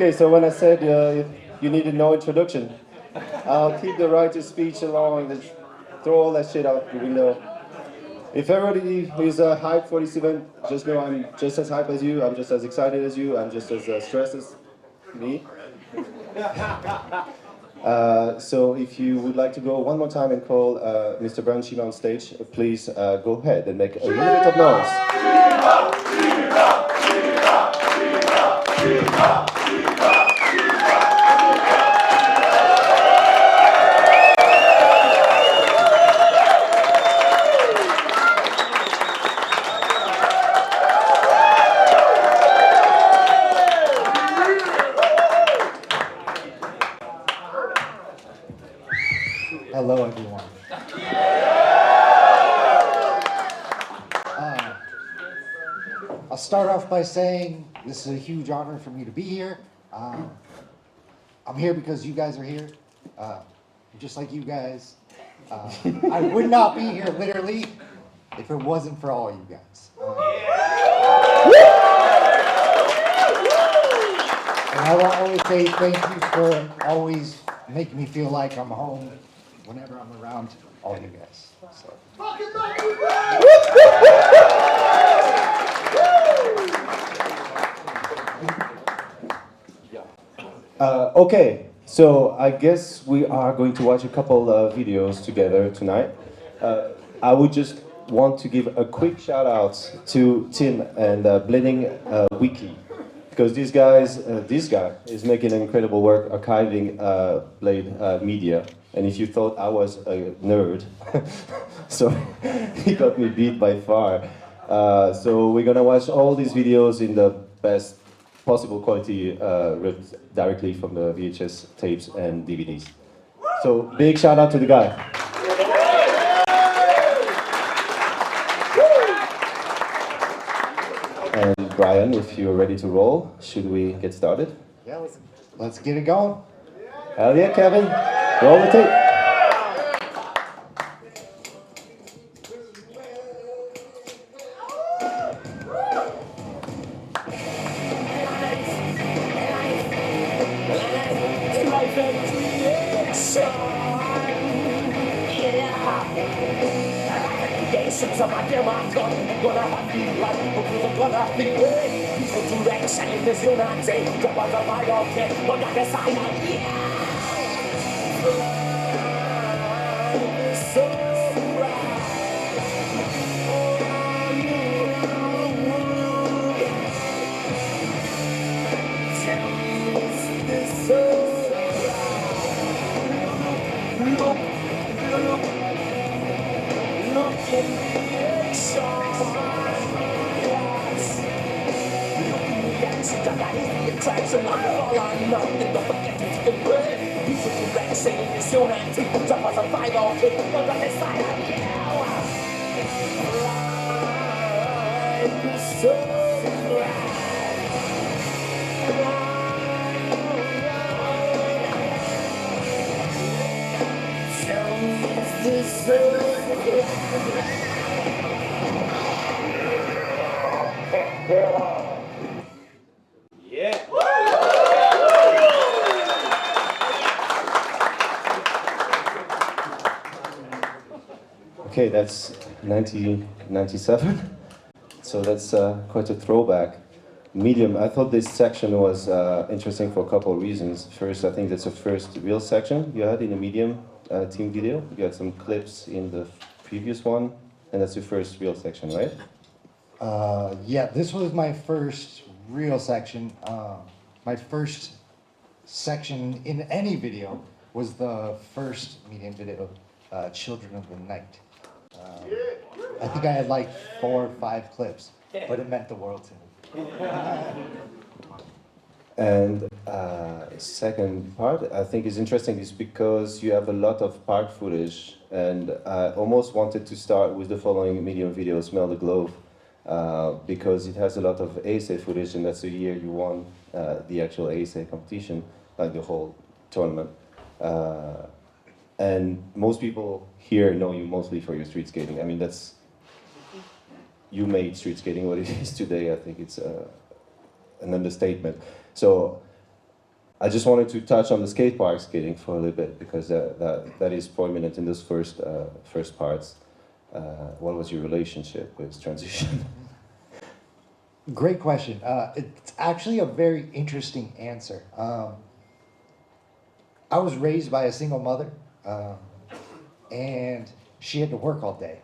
Okay, so when I said you needed no introduction, I'll keep the right to speech along and throw all that shit out the window. If everybody is hyped for this event, just know I'm just as hyped as you, I'm just as excited as you, I'm just as stressed as me. So if you would like to go one more time and call Mr. Brian Shima on stage, please go ahead and make a little bit of noise. Hello, everyone. I'll start off by saying this is a huge honor for me to be here. I'm here because you guys are here. Just like you guys. I would not be here, literally, if it wasn't for all you guys. And I will always say thank you for always making me feel like I'm home whenever I'm around all you guys. So. Okay, so I guess we are going to watch a couple of videos together tonight. I would just want to give a quick shout out to Tim and Bleeding Wiki, because this guy is making incredible work archiving Blade media. And if you thought I was a nerd, so he got me beat by far. So we're gonna watch all these videos in the best possible quality, ripped directly from the VHS tapes and DVDs. So big shout out to the guy. And Brian, if you're ready to roll, should we get started? Yeah, let's get it going. Hell yeah, Kevin. Roll the tape. Okay, that's 1997, so that's quite a throwback. Medium, I thought this section was interesting for a couple of reasons. First, I think that's the first real section you had in the Medium team video. You had some clips in the previous one, and that's your first real section, right? Yeah, this was my first real section. My first section in any video was the first Medium video, Children of the Night. I think I had like 4 or 5 clips, but it meant the world to me. And second part, I think is interesting is because you have a lot of park footage, and I almost wanted to start with the following Medium video, Smell the Glove, because it has a lot of ASA footage, and that's the year you won the actual ASA competition, like the whole tournament. And most people here know you mostly for your street skating. I mean, you made street skating what it is today. I think it's an understatement. So I just wanted to touch on the skate park skating for a little bit because that is prominent in those first parts. What was your relationship with transition? Great question. It's actually a very interesting answer. I was raised by a single mother, and she had to work all day.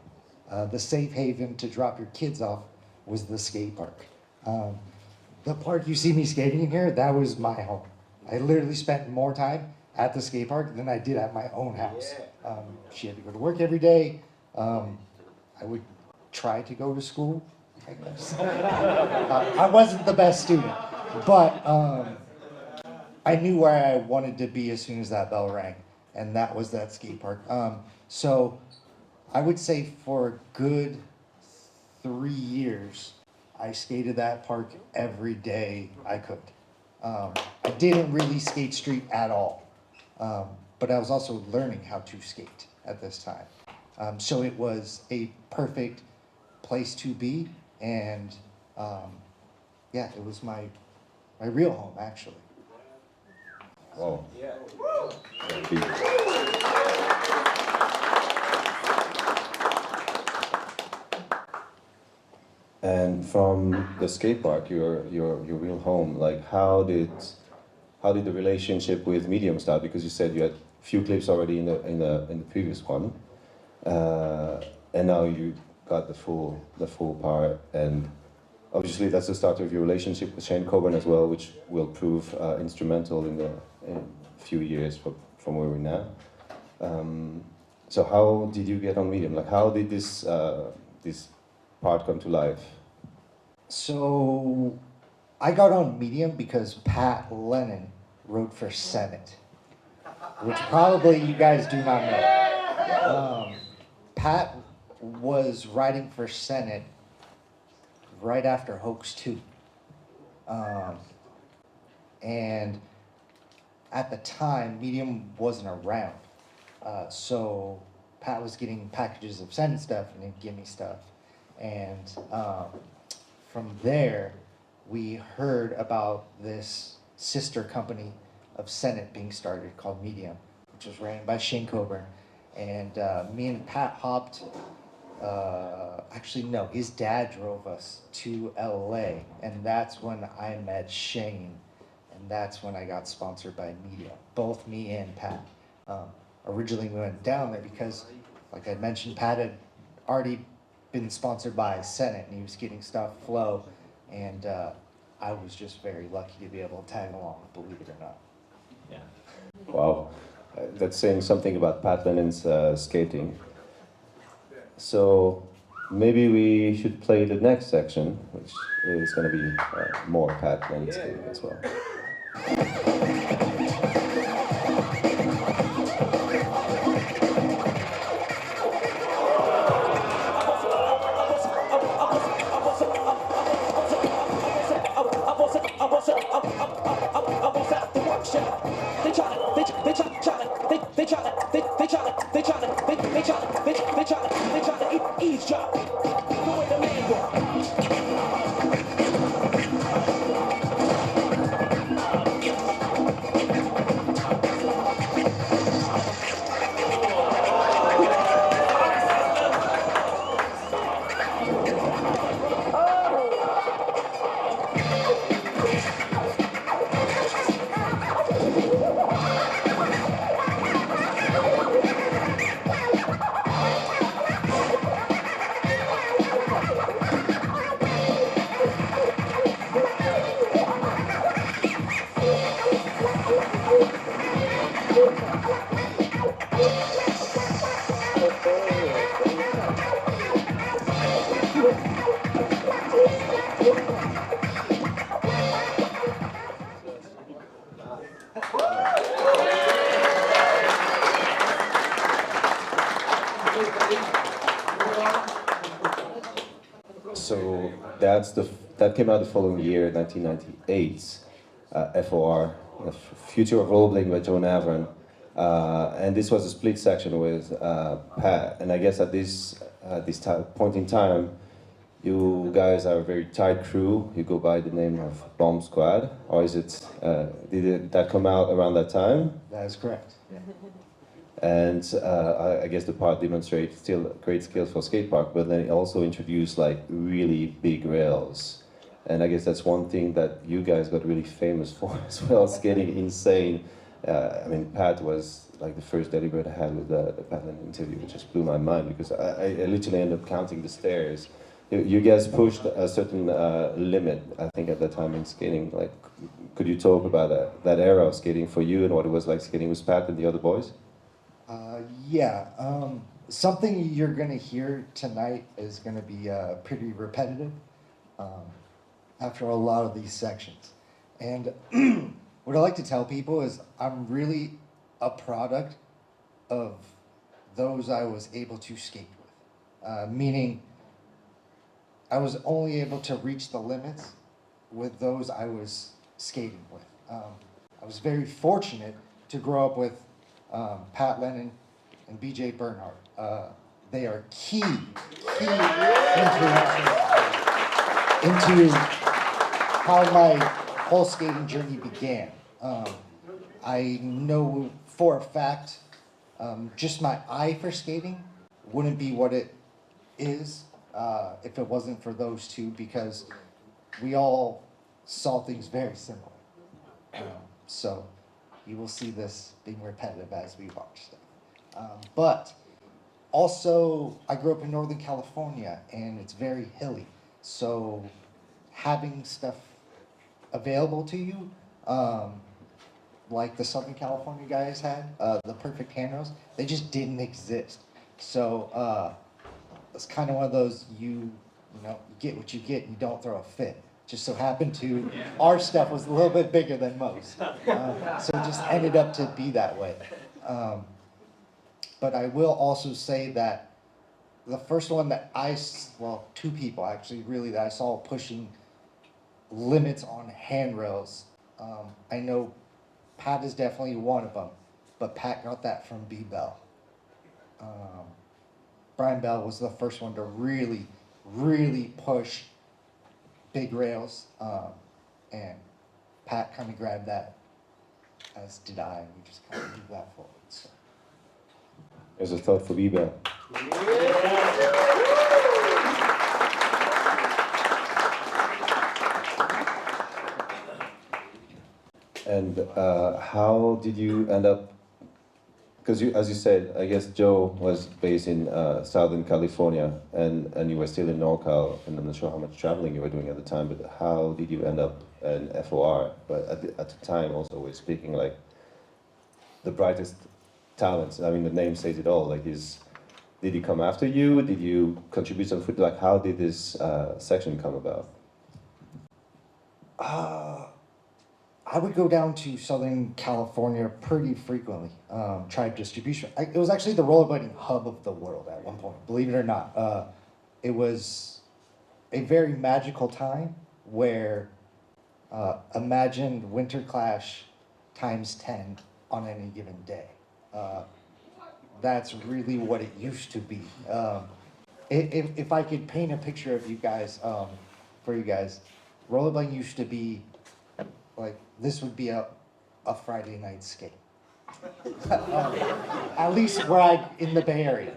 The safe haven to drop your kids off was the skate park. The park you see me skating in here, that was my home. I literally spent more time at the skate park than I did at my own house. She had to go to work every day. I would try to go to school, I guess. I wasn't the best student, but I knew where I wanted to be as soon as that bell rang, and that was that skate park. So I would say for a good 3 years, I skated that park every day I could. I didn't really skate street at all, but I was also learning how to skate at this time. So it was a perfect place to be, and yeah, it was my real home, actually. Wow. Yeah. And from the skate park, your real home, like how did the relationship with Medium start? Because you said you had a few clips already in the previous one, and now you got the full part, and obviously that's the start of your relationship with Shane Coburn as well, which will prove instrumental in a few years from where we're now. So how did you get on Medium? Like how did this part come to life? So I got on Medium because Pat Lennon wrote for Senate, which probably you guys do not know. Pat was writing for Senate right after Hoax 2. And at the time, Medium wasn't around. So Pat was getting packages of Senate stuff and he'd give me stuff. And from there, we heard about this sister company of Senate being started called Medium, which was ran by Shane Coburn. And me and Pat hopped, actually no, his dad drove us to LA, and that's when I met Shane, and that's when I got sponsored by Medium, both me and Pat. Originally we went down there because, like I mentioned, Pat had already been sponsored by Senate, and he was getting stuff flow, and I was just very lucky to be able to tag along, believe it or not. Yeah. Wow, that's saying something about Pat Lennon's skating. So maybe we should play the next section, which is going to be more Pat Lennon skating as well. So that came out the following year, 1998. F.O.R, The Future of Rollerblading by Joan Avron. And this was a split section with Pat. And I guess at this point in time, You guys are a very tight crew. You go by the name of Bomb Squad, or is it? That come out around that time? That is correct. Yeah. And I guess the part demonstrates still great skills for skate park, but then it also introduced like really big rails. And I guess that's one thing that you guys got really famous for as well, skating insane. I mean, Pat was like the first deliberate I had with the Patron interview, which just blew my mind because I literally ended up counting the stairs. You guys pushed a certain limit, I think, at that time in skating. Like, could you talk about that era of skating for you and what it was like skating with Pat and the other boys? Yeah, something you're gonna hear tonight is gonna be pretty repetitive after a lot of these sections. And what I like to tell people is I'm really a product of those I was able to skate with. Meaning I was only able to reach the limits with those I was skating with. I was very fortunate to grow up with Pat Lennon and BJ Bernhardt. They are key into how my whole skating journey began. I know for a fact, just my eye for skating wouldn't be what it is if it wasn't for those two, because we all saw things very similar. So you will see this being repetitive as we watch stuff. But also, I grew up in Northern California, and it's very hilly. So having stuff available to you, like the Southern California guys had, the perfect handrails, they just didn't exist. So it's kind of one of those, you get what you get, and you don't throw a fit. Just so happened to, our stuff was a little bit bigger than most. So it just ended up to be that way. But I will also say that the first one that two people actually really that I saw pushing limits on handrails. I know Pat is definitely one of them, but Pat got that from B. Bell. Brian Bell was the first one to really, really push big rails, and Pat kind of grabbed that, as did I, and we just kind of moved that forward. So. There's a thought for B-Bell. And how did you end up, because as you said, I guess Joe was based in Southern California, and you were still in NorCal, and I'm not sure how much traveling you were doing at the time, but how did you end up in F.O.R? But at the time also we're speaking like the brightest talents. I mean, the name says it all. Like, did he come after you? Did you contribute some food? Like, how did this section come about? I would go down to Southern California pretty frequently, tribe distribution. It was actually the rollerblading hub of the world at one point, believe it or not. It was a very magical time where imagine Winter Clash times 10 on any given day. That's really what it used to be. If I could paint a picture of you guys, for you guys, rollerblading used to be like, this would be a Friday night skate. At least in the Bay Area.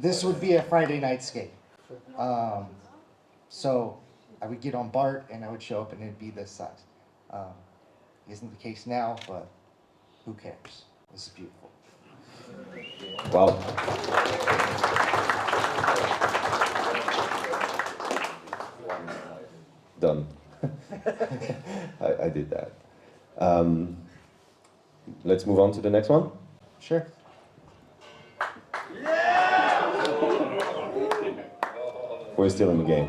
This would be a Friday night skate. So I would get on BART and I would show up and it'd be this size. Isn't the case now, but who cares? This is beautiful. Wow. Done. I did that. Let's move on to the next one. Sure. We're still in the game.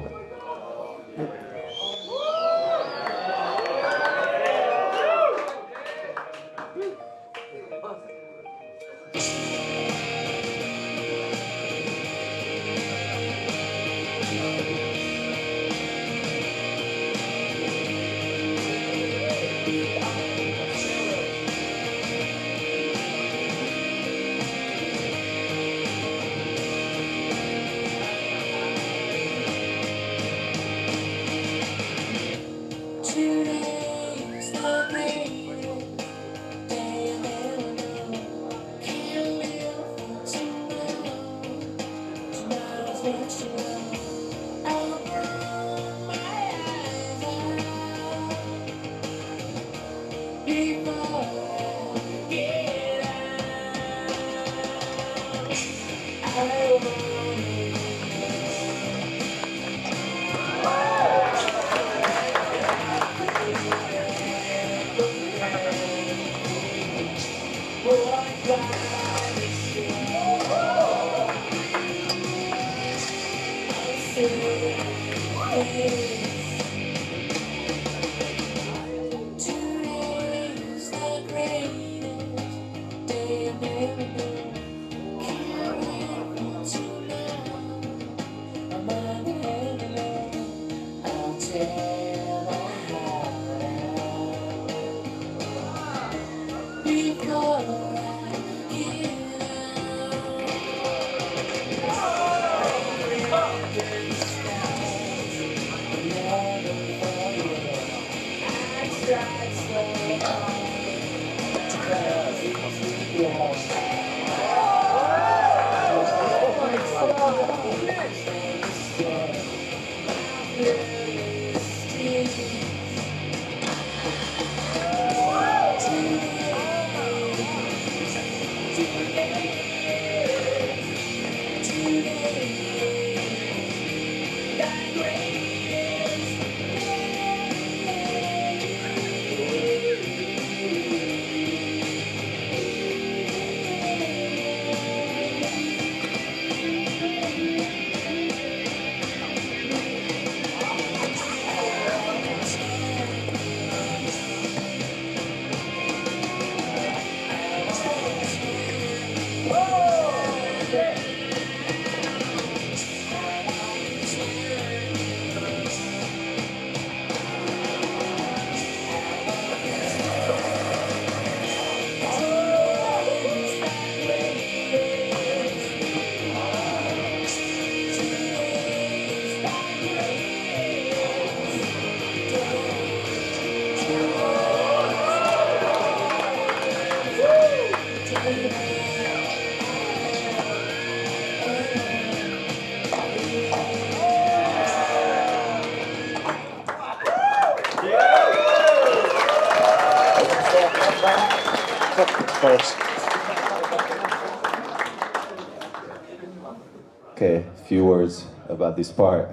Okay, a few words about this part.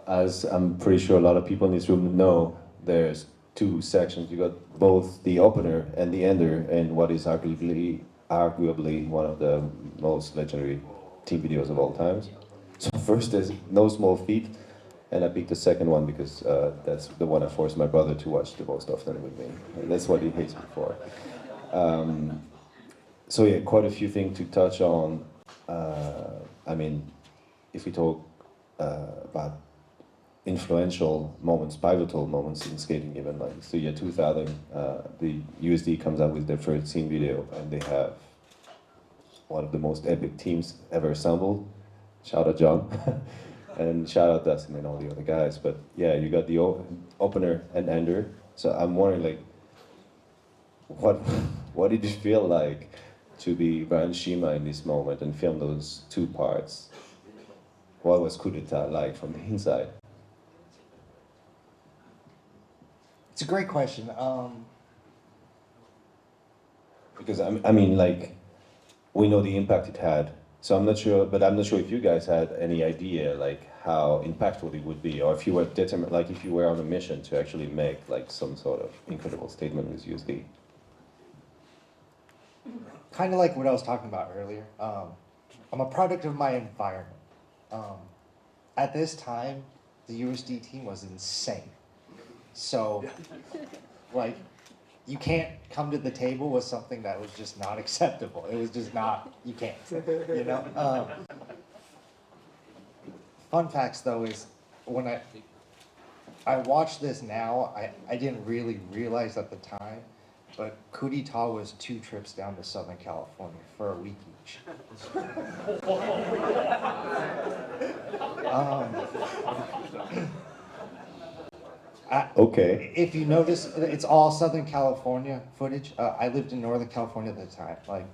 As I'm pretty sure a lot of people in this room know, there's two sections. You got both the opener and the ender, and what is arguably one of the most legendary team videos of all times. So first there's No Small Feat, and I picked the second one because that's the one I forced my brother to watch the most often with me. And that's what he hates me for. So yeah, quite a few things to touch on. I mean, if we talk about influential moments, pivotal moments in skating, even like the year 2000, the USD comes out with their first team video, and they have one of the most epic teams ever assembled. Shout out John, and shout out Dustin and all the other guys. But yeah, you got the opener and ender. So I'm wondering, like, what did it feel like to be Brian Shima in this moment and film those two parts? What was Coup du Tat like from the inside? It's a great question. Because I mean, like, we know the impact it had. So I'm not sure, but I'm not sure if you guys had any idea, like, how impactful it would be, or if you were determined, like, if you were on a mission to actually make, like, some sort of incredible statement with USD. Kind of like what I was talking about earlier. I'm a product of my environment. At this time, the USD team was insane. So, like, you can't come to the table with something that was just not acceptable. It was just not, you can't, you know? Fun facts, though, is when I watched this now, I didn't really realize at the time, but Coup du Tat was 2 trips down to Southern California for a week each. Okay. If you notice, it's all Southern California footage. I lived in Northern California at the time. Like,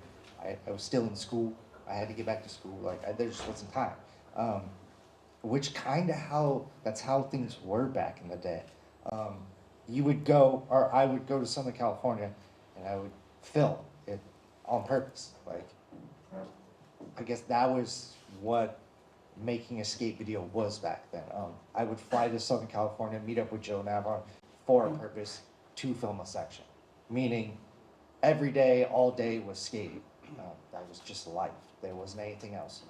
I was still in school. I had to get back to school. Like, there just wasn't time. Which that's how things were back in the day. You would go, or I would go to Southern California, and I would film it on purpose. Like, I guess that was what making a skate video was back then. I would fly to Southern California, meet up with Joe Navon for a purpose to film a section. Meaning, every day, all day was skating. That was just life. There wasn't anything else.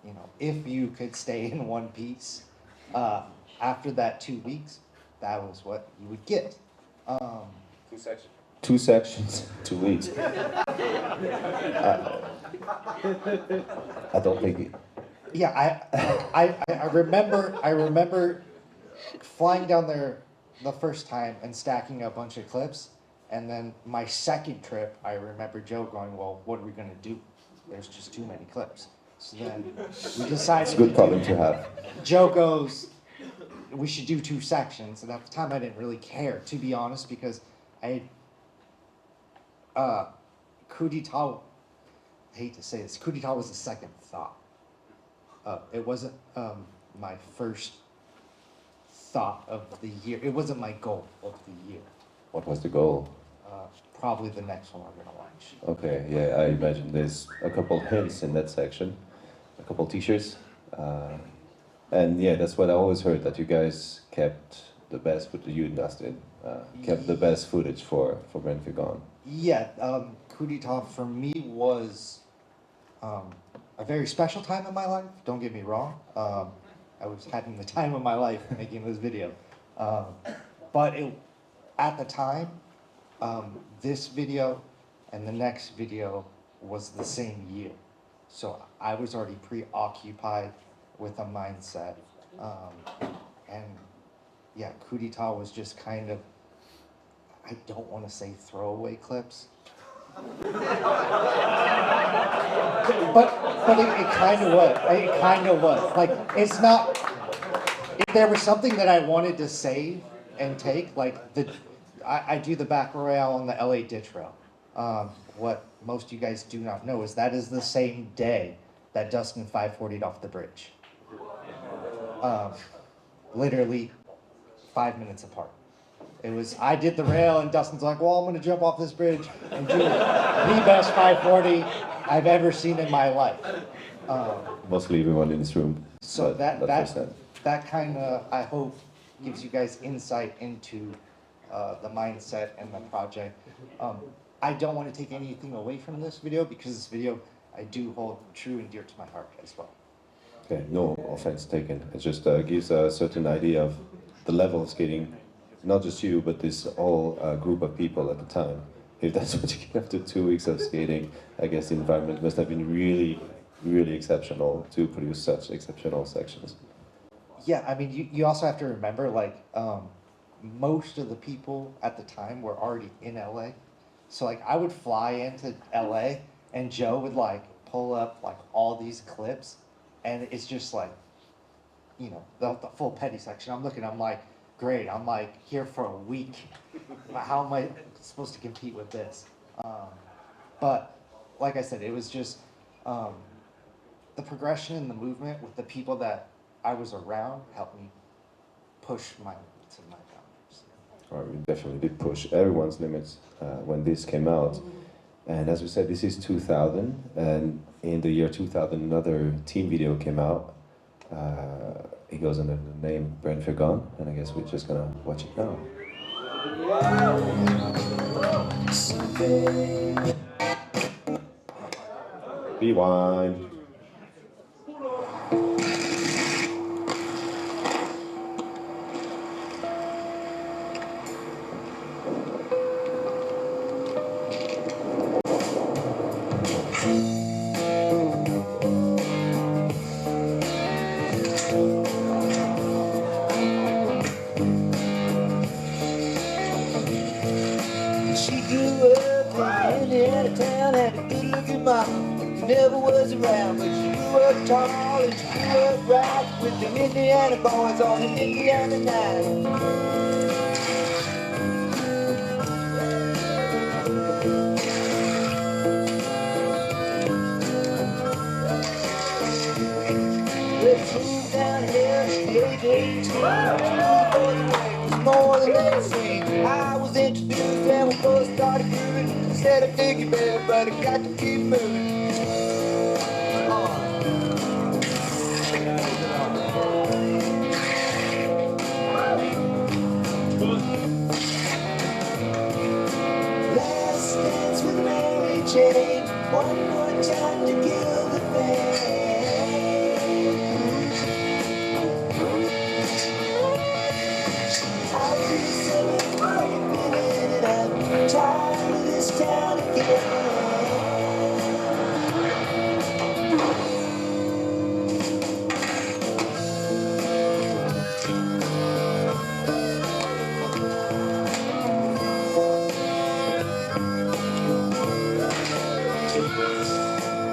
You know, if you could stay in one piece, after that 2 weeks, that was what you would get. Two sections, 2 weeks. I don't think it. Yeah, I remember flying down there the first time and stacking a bunch of clips, and then my second trip, I remember Joe going, well, what are we gonna do? There's just too many clips. So then we decided. It's a good problem to have. Joe goes, we should do 2 sections, and at the time I didn't really care, to be honest, because Coup du Tat, I hate to say this, Coup du Tat was the second thought. It wasn't my first thought of the year. It wasn't my goal of the year. What was the goal? Probably the next one we're gonna watch. Okay, yeah, I imagine there's a couple hints in that section, a couple t-shirts. And yeah, that's what I always heard, that you guys kept the best footage, you and Dustin, kept the best footage for Brentford Gone. Yeah, Coup du Tat for me was a very special time in my life, don't get me wrong. I was having the time of my life making this video. But at the time, this video and the next video was the same year. So I was already preoccupied with a mindset. And yeah, Coup du Tat was just kind of, I don't want to say throwaway clips. But it kind of was. It kind of was. Like, it's not, if there was something that I wanted to save and take, like, I do the back royale on the LA ditch rail. What most of you guys do not know is that is the same day that Dustin 540'd off the bridge. Literally 5 minutes apart. It was, I did the rail and Dustin's like, well, I'm gonna jump off this bridge and do the best 540 I've ever seen in my life. Mostly everyone in this room. So that kind of, I hope, gives you guys insight into the mindset and the project. I don't want to take anything away from this video, because this video I do hold true and dear to my heart as well. Okay, no offense taken. It just gives a certain idea of the level of skating, not just you, but this whole group of people at the time. If that's what you get after 2 weeks of skating, I guess the environment must have been really, really exceptional to produce such exceptional sections. Yeah, I mean, you also have to remember, like, most of the people at the time were already in LA. So, like, I would fly into LA and Joe would, like, pull up, like, all these clips, and it's just, like, you know, the full petty section. I'm like, great, I'm, like, here for a week. How am I supposed to compete with this? But, like I said, it was just the progression and the movement with the people that I was around helped me push my limits and my boundaries. Or we definitely did push everyone's limits when this came out. And as we said, this is 2000, and in the year 2000, another team video came out. It goes under the name Brentford Gone, and I guess we're just gonna watch it now. Rewind. Never was around, but she grew up tall and she grew up right with the Indiana boys on an Indiana night. Let's move down here at the age of 18. It was more than anything. I was introduced and we both started grooving. Said I dig you better, but I got to keep moving. chain. One more time to kill the pain. I feel so creeping in and I'm tired of this town again.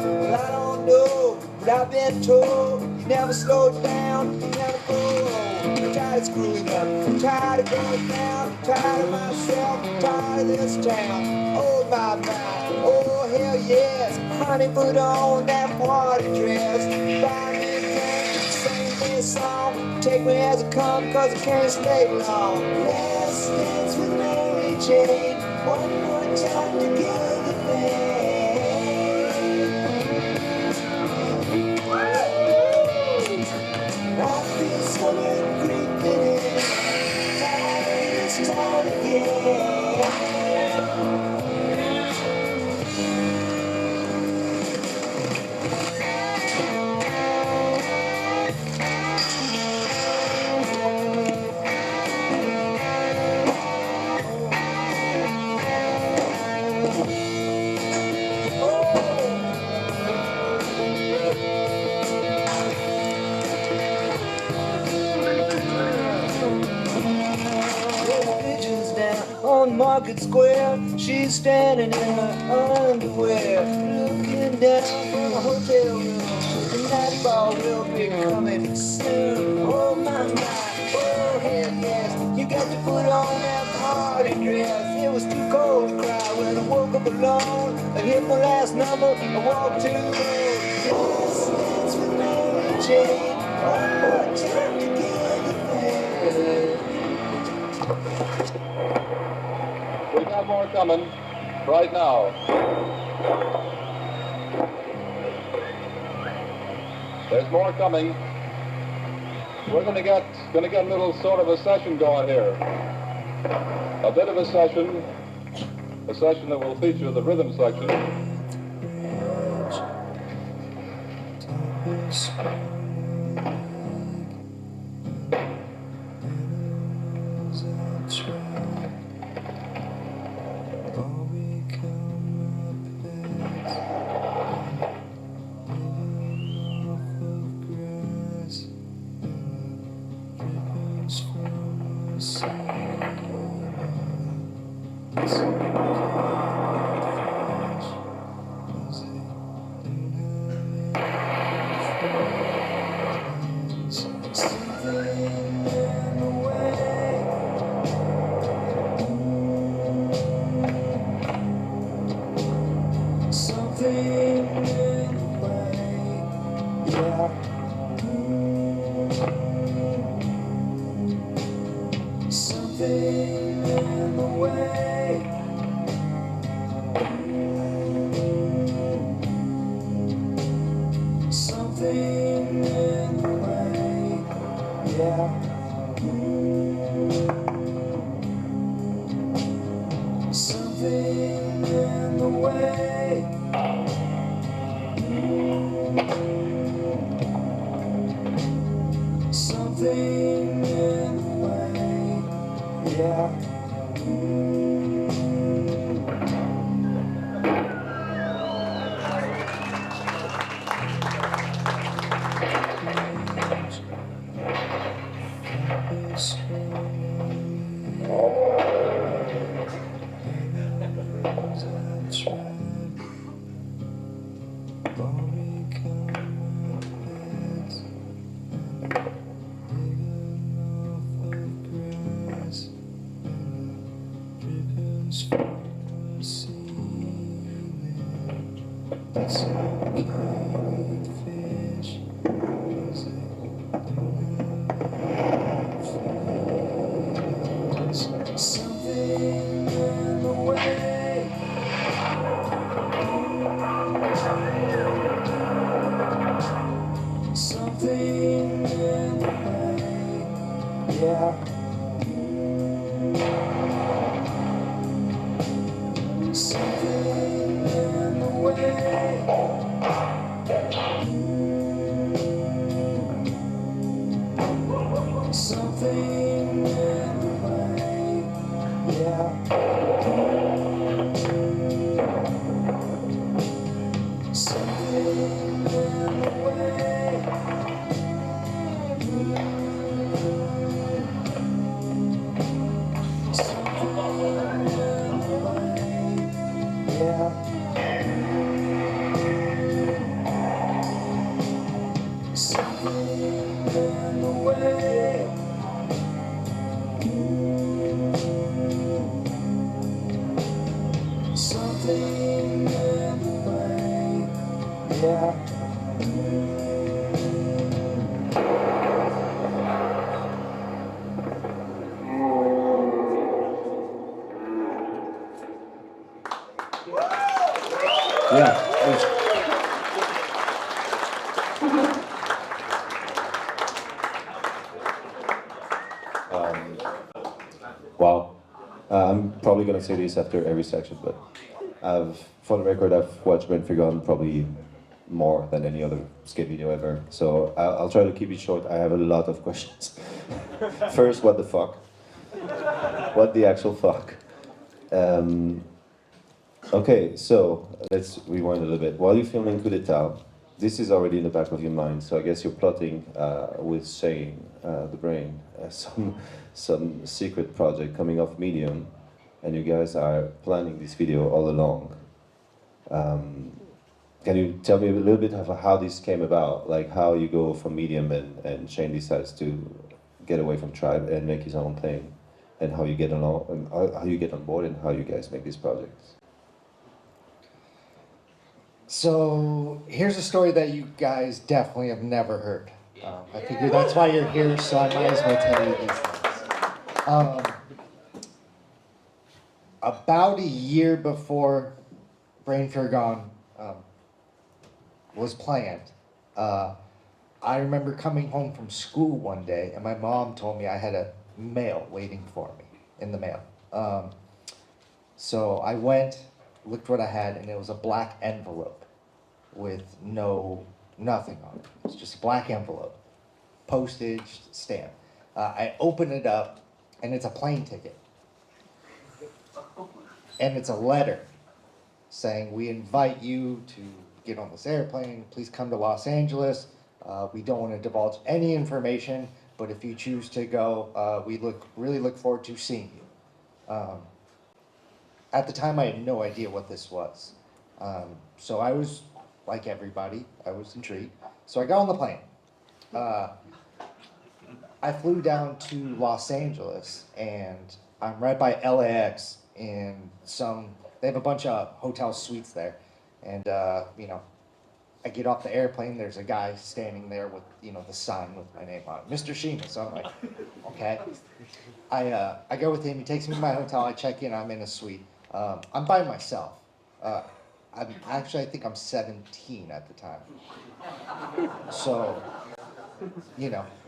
Well, I don't know, but I've been told you never slow down, you never go home. I'm tired of screwing up, I'm tired of going down, I'm tired of myself, I'm tired of this town. Oh my, oh hell yes, honey, put on that party dress. Buy me a drink, sing me a song, take me as I come, cause I can't stay long. Last dance with Mary Jane, one more time to kill the pain. I feel summer creeping in, tired of this town again. On Market Square, she's standing in her underwear, looking down from a hotel room. The night ball will be coming soon. Oh my, oh hell yes, you got to put on that party dress. It was too cold to cry when I woke up alone. I hit my last number, I walked too low. Yes, dance with Mary Jane, one more time to kill the pain. We got more coming right now. There's more coming. We're gonna get a little sort of a session going here. A bit of a session that will feature the rhythm section. Something in Something in the way. Something in the way. Yeah. Yeah. Wow. I'm probably gonna say this after every section, but for the record, I've watched Brent Forgotten probably more than any other skate video ever. So I'll try to keep it short. I have a lot of questions. First, what the fuck? What the actual fuck? Okay, so let's rewind a little bit. While you're filming Coup du Tat, this is already in the back of your mind, so I guess you're plotting with Shane, the brain, some secret project coming off Medium, and you guys are planning this video all along. Can you tell me a little bit of how this came about? Like how you go from Medium and Shane decides to get away from Tribe and make his own thing, and how you get along, and how you get on board, and how you guys make these projects. So here's a story that you guys definitely have never heard. I figure that's why you're here, so I might as well tell you these things. About a year before Brain Fear Gone was planned, I remember coming home from school one day, and my mom told me I had a mail waiting for me in the mail. So I went, looked what I had, and it was a black envelope with nothing on it. It's just a black envelope, postage stamp. I open it up, and it's a plane ticket. And it's a letter saying, we invite you to get on this airplane, please come to Los Angeles. We don't want to divulge any information, but if you choose to go, we really look forward to seeing you. At the time, I had no idea what this was. So I was, like everybody, I was intrigued. So I got on the plane. I flew down to Los Angeles, and I'm right by LAX in they have a bunch of hotel suites there. And, I get off the airplane, there's a guy standing there with, the sign with my name on it, Mr. Shima. So I'm like, okay. I go with him, he takes me to my hotel, I check in, I'm in a suite. I'm by myself. I think I'm 17 at the time. So,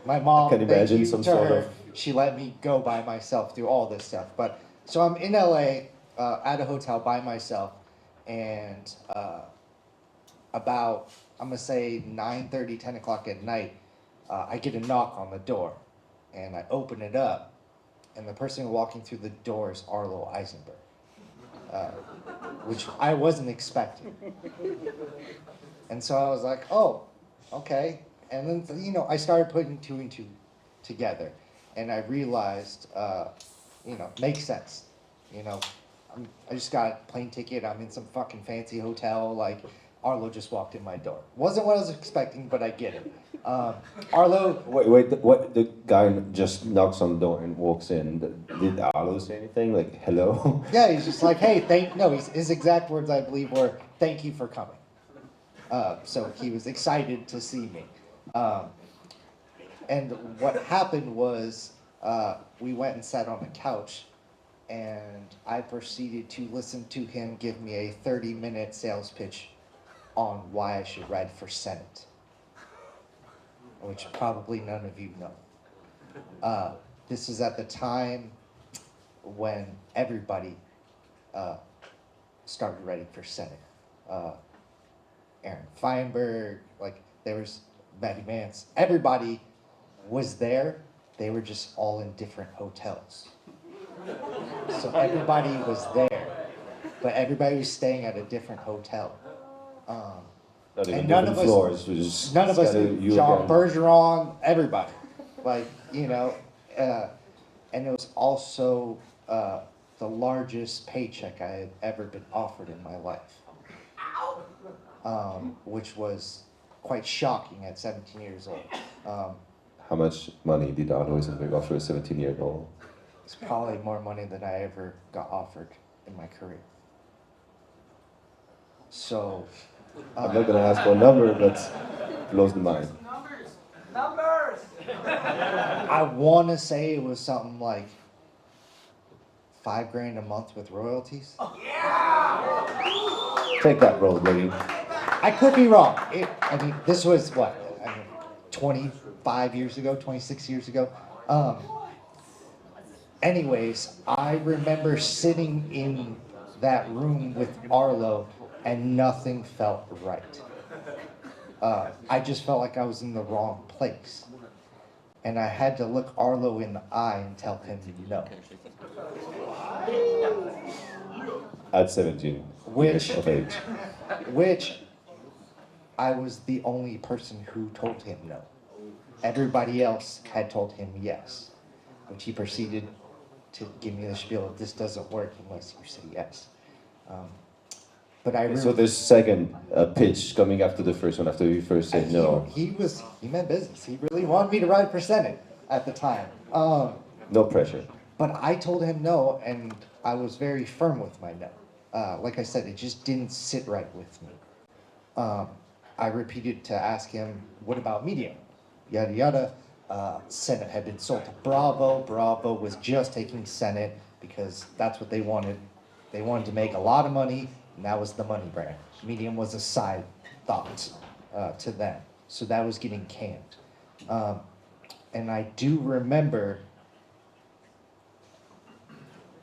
my mom, I can imagine some sort of... she let me go by myself through all this stuff. But so I'm in LA at a hotel by myself, and about, I'm gonna say 9:30, 10 o'clock at night, I get a knock on the door, and I open it up, and the person walking through the door is Arlo Eisenberg. Which I wasn't expecting. And so I was like, oh, okay. And then, I started putting two and two together. And I realized, makes sense. I just got a plane ticket. I'm in some fucking fancy hotel. Like, Arlo just walked in my door. Wasn't what I was expecting, but I get it. Arlo... Wait, what? The guy just knocks on the door and walks in. Did Arlo say anything? Like, hello? Yeah, he's just like, hey, his exact words, I believe, were, thank you for coming. So he was excited to see me. And what happened was, we went and sat on the couch, and I proceeded to listen to him give me a 30-minute sales pitch on why I should ride for Senate, which probably none of you know. This is at the time when everybody started running for Senate. Aaron Feinberg, there was Matty Mance. Everybody was there. They were just all in different hotels. So everybody was there, but everybody was staying at a different hotel. Not even and none of floors. us, Jean Bergeron, everybody, and it was also the largest paycheck I had ever been offered in my life, which was quite shocking at 17 years old. How much money did Art Rosenberg offer a 17-year-old? It's probably more money than I ever got offered in my career. So, I'm not gonna ask for a number, but blows the mind. Numbers! I want to say it was something like $5,000 a month with royalties. Take that, Rollerblading. I could be wrong. I mean, this was what? 25 years ago, 26 years ago. Anyways, I remember sitting in that room with Arlo and nothing felt right. I just felt like I was in the wrong place. And I had to look Arlo in the eye and tell him no. At 17 Which- years of age. Which I was the only person who told him no. Everybody else had told him yes, which he proceeded to give me the spiel of this doesn't work unless you say yes. But I really, So there's second pitch coming after the first one, after you first said no. He meant business. He really wanted me to ride for Senate at the time. No pressure. But I told him no, and I was very firm with my no. Like I said, it just didn't sit right with me. I repeated to ask him, what about Medium? Yada yada. Senate had been sold to Bravo. Bravo was just taking Senate because that's what they wanted. They wanted to make a lot of money, and that was the money brand. Medium was a side thought to them. So that was getting canned. And I do remember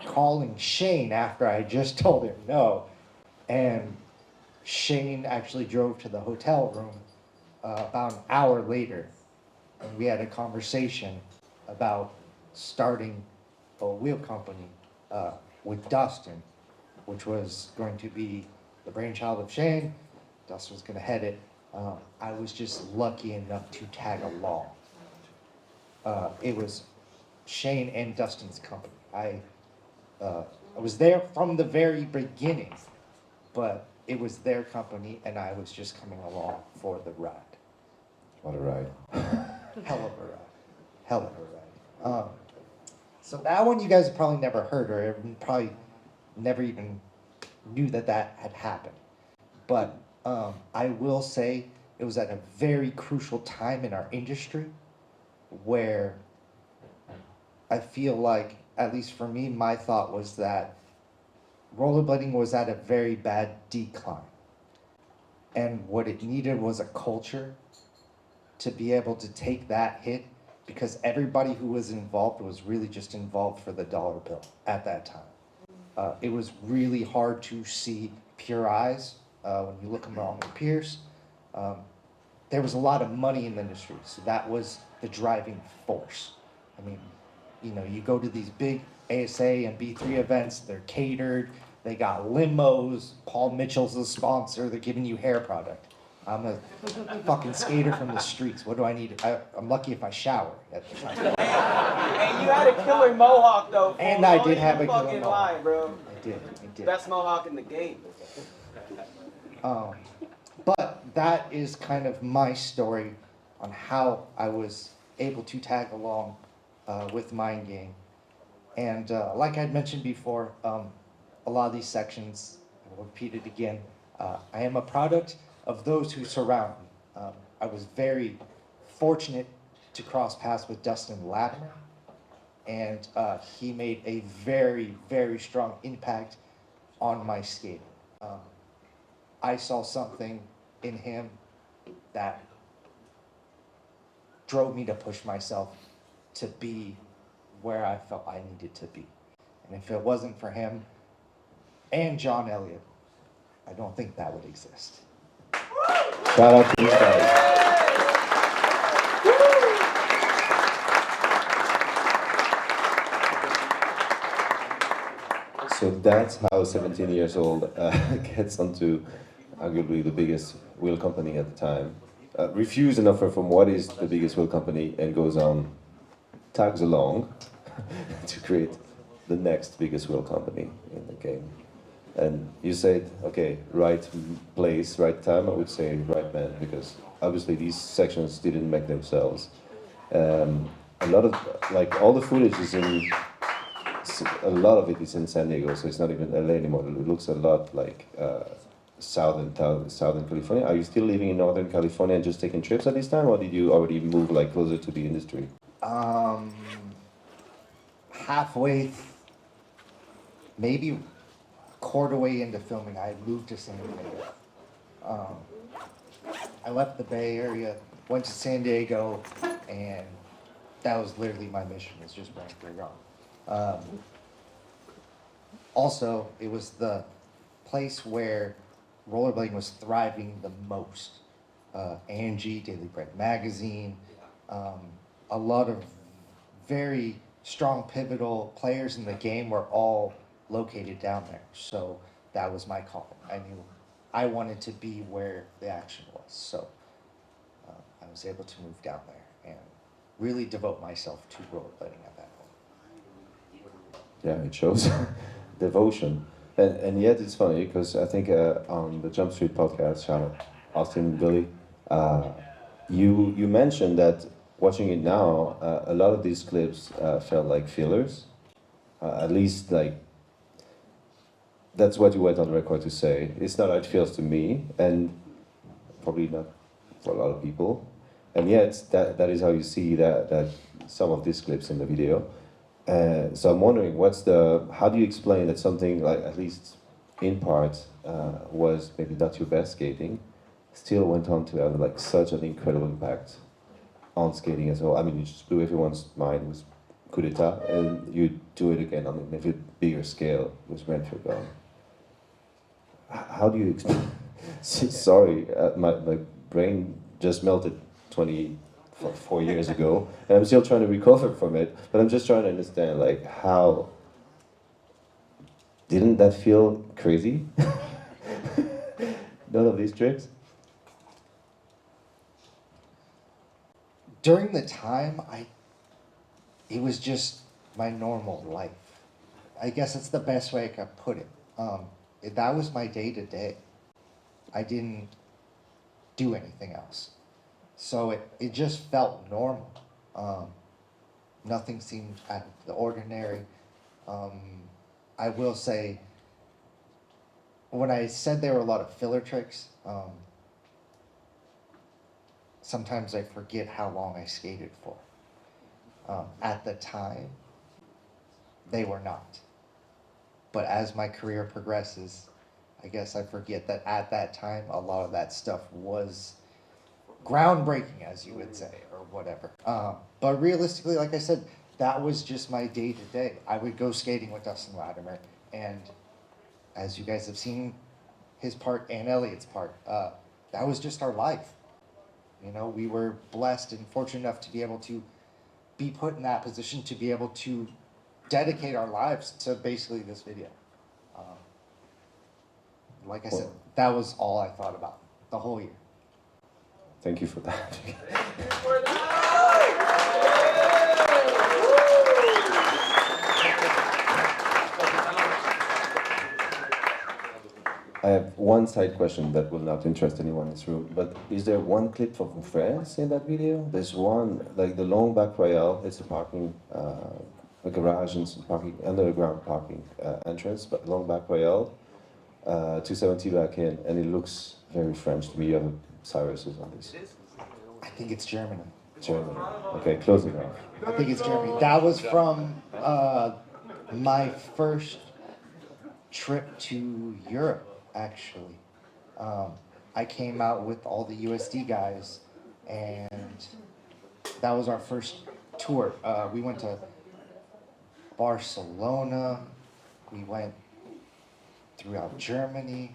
calling Shane after I just told him no, and Shane actually drove to the hotel room about an hour later, and we had a conversation about starting a wheel company with Dustin, which was going to be the brainchild of Shane. Dustin was going to head it. I was just lucky enough to tag along. It was Shane and Dustin's company. I was there from the very beginning, but it was their company, and I was just coming along for the ride. What a ride. Hell of a ride. Hell of a ride. So that one you guys have probably never heard, or probably never even knew that that had happened. But I will say it was at a very crucial time in our industry where I feel like, at least for me, my thought was that rollerblading was at a very bad decline. And what it needed was a culture to be able to take that hit, because everybody who was involved was really just involved for the dollar bill at that time. It was really hard to see pure eyes when you look among your peers. There was a lot of money in the industry, so that was the driving force. I mean, you know, you go to these big ASA and B3 events, they're catered, they got limos, Paul Mitchell's the sponsor, they're giving you hair product. I'm a fucking skater from the streets. What do I need? I'm lucky if I shower at the time. And you had a killer mohawk though. And I did have a killer fucking mohawk. lie, bro. I did. Best mohawk in the game. But that is kind of my story on how I was able to tag along with Mindgame. And like I'd mentioned before, a lot of these sections, I'll repeat it again, I am a product of those who surround me. I was very fortunate to cross paths with Dustin Latimer, and he made a very, very strong impact on my skating. I saw something in him that drove me to push myself to be where I felt I needed to be. And if it wasn't for him and John Elliott, I don't think that would exist. Shout out to these guys. So that's how a 17 years old gets onto arguably the biggest wheel company at the time. Refuse an offer from what is the biggest wheel company and goes on, tags along to create the next biggest wheel company in the game. And you said, okay, right place, right time. I would say right man, because obviously these sections didn't make themselves. A lot of, like, all the footage is in, a lot of it is in San Diego, so it's not even LA anymore. It looks a lot like Southern California. Are you still living in Northern California and just taking trips at this time, or did you already move like closer to the industry? Halfway, maybe quarter way into filming, I moved to San Diego. I left the Bay Area, went to San Diego, and that was literally my mission, was just bring it on. Also, it was the place where rollerblading was thriving the most. Angie, Daily Bread Magazine, a lot of very strong pivotal players in the game were all located down there. So that was my call. I knew I wanted to be where the action was. So I was able to move down there and really devote myself to rollerblading at that point. Yeah, it shows devotion. And yet it's funny, because I think on the Jump Street podcast, shout out Austin and Billy, you mentioned that watching it now, a lot of these clips felt like fillers. At least, like, that's what you went on record to say. It's not how it feels to me, and probably not for a lot of people. And yet, that is how you see that some of these clips in the video. So I'm wondering, how do you explain that something like, at least in part, was maybe not your best skating, still went on to have like such an incredible impact on skating as well? I mean, you just blew everyone's mind with Coup du Tat, and you do it again on a maybe bigger scale with Renfield Gone. How do you explain? Sorry, my brain just melted 24 years ago, and I'm still trying to recover from it, but I'm just trying to understand, like, how didn't that feel crazy? None of these tricks? During the time, it was just my normal life. I guess it's the best way I could put it. That was my day to day. I didn't do anything else. So it just felt normal. Nothing seemed out of the ordinary. I will say, when I said there were a lot of filler tricks, sometimes I forget how long I skated for. At the time, they were not. But as my career progresses, I guess I forget that at that time, a lot of that stuff was groundbreaking, as you would say, or whatever. But realistically, like I said, that was just my day to day. I would go skating with Dustin Latimer, and as you guys have seen, his part and Elliot's part, that was just our life. You know, we were blessed and fortunate enough to be able to be put in that position, to be able to dedicate our lives to basically this video. Like I said, that was all I thought about the whole year. Thank you for that. I have one side question that will not interest anyone in this room, but is there one clip from France in that video? There's one, like the long back royale, it's a parking, a garage and some parking, underground parking entrance, but long back royale, 270 back in, and it looks very French to me. You have Cyrus's on this. I think it's Germany. Germany. Okay, close enough. I think it's Germany. That was from my first trip to Europe, actually. I came out with all the USD guys, and that was our first tour. We went to Barcelona, we went throughout Germany,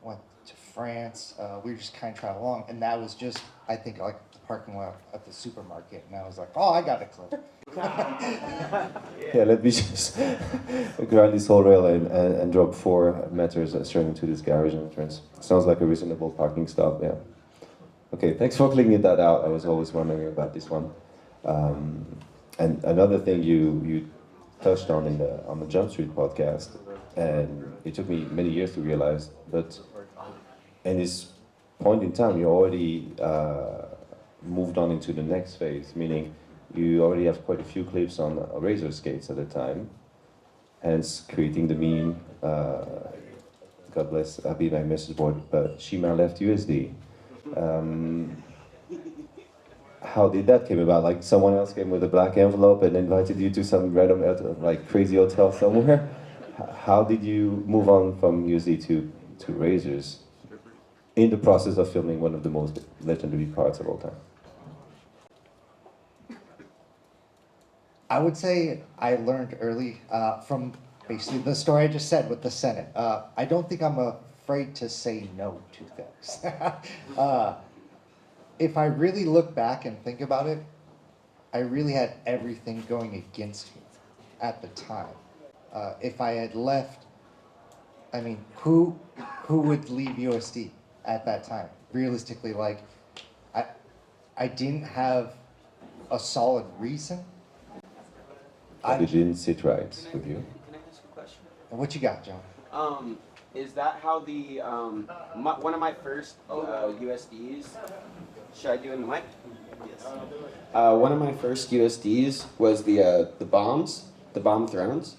went to France. We were just kind of trying along, and that was just, I think, like the parking lot at the supermarket, and I was like, oh, I got a clip. Yeah, let me just grab this whole rail and drop 4 meters straight into this garage entrance. Sounds like a reasonable parking stop, yeah. Okay, thanks for clearing that out. I was always wondering about this one. And another thing you touched on on the Jump Street podcast, and it took me many years to realize. But in this point in time, you already moved on into the next phase, meaning you already have quite a few clips on razor skates at the time, hence creating the meme. God bless, I'll be my message board, but Shima left USD. How did that came about? Like someone else came with a black envelope and invited you to some random like crazy hotel somewhere? How did you move on from USD to razors in the process of filming one of the most legendary parts of all time? I would say I learned early from basically the story I just said with the Senate. I don't think I'm afraid to say no to things. If I really look back and think about it, I really had everything going against me at the time. If I had left, I mean, who would leave USD at that time? Realistically, like, I didn't have a solid reason. It didn't sit right with you. Can I ask a question? What you got, John? Is that how the one of my first USDs? Should I do it in the mic? Yes. One of my first USDs was the bomb thrones,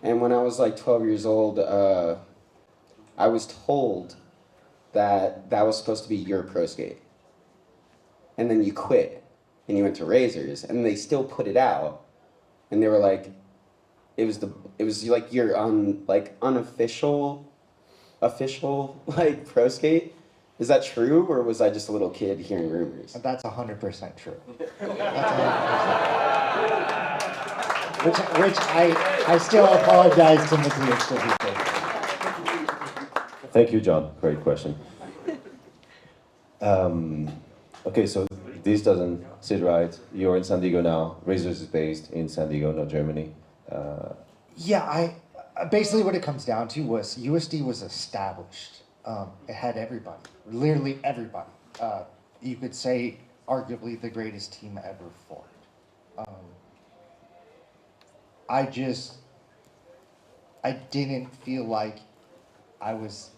and when I was like 12 years old, I was told that was supposed to be your pro skate, and then you quit and you went to razors, and they still put it out, and they were like, it was like your unofficial like pro skate. Is that true, or was I just a little kid hearing rumors? That's 100% true. That's 100%. Which I still apologize to Matthias for his. Thank you, John. Great question. Okay, so this doesn't sit right. You're in San Diego now. Razors is based in San Diego, not Germany. Yeah, I basically what it comes down to was USD was established. It had everybody, literally everybody. You could say arguably the greatest team ever formed. I didn't feel like I was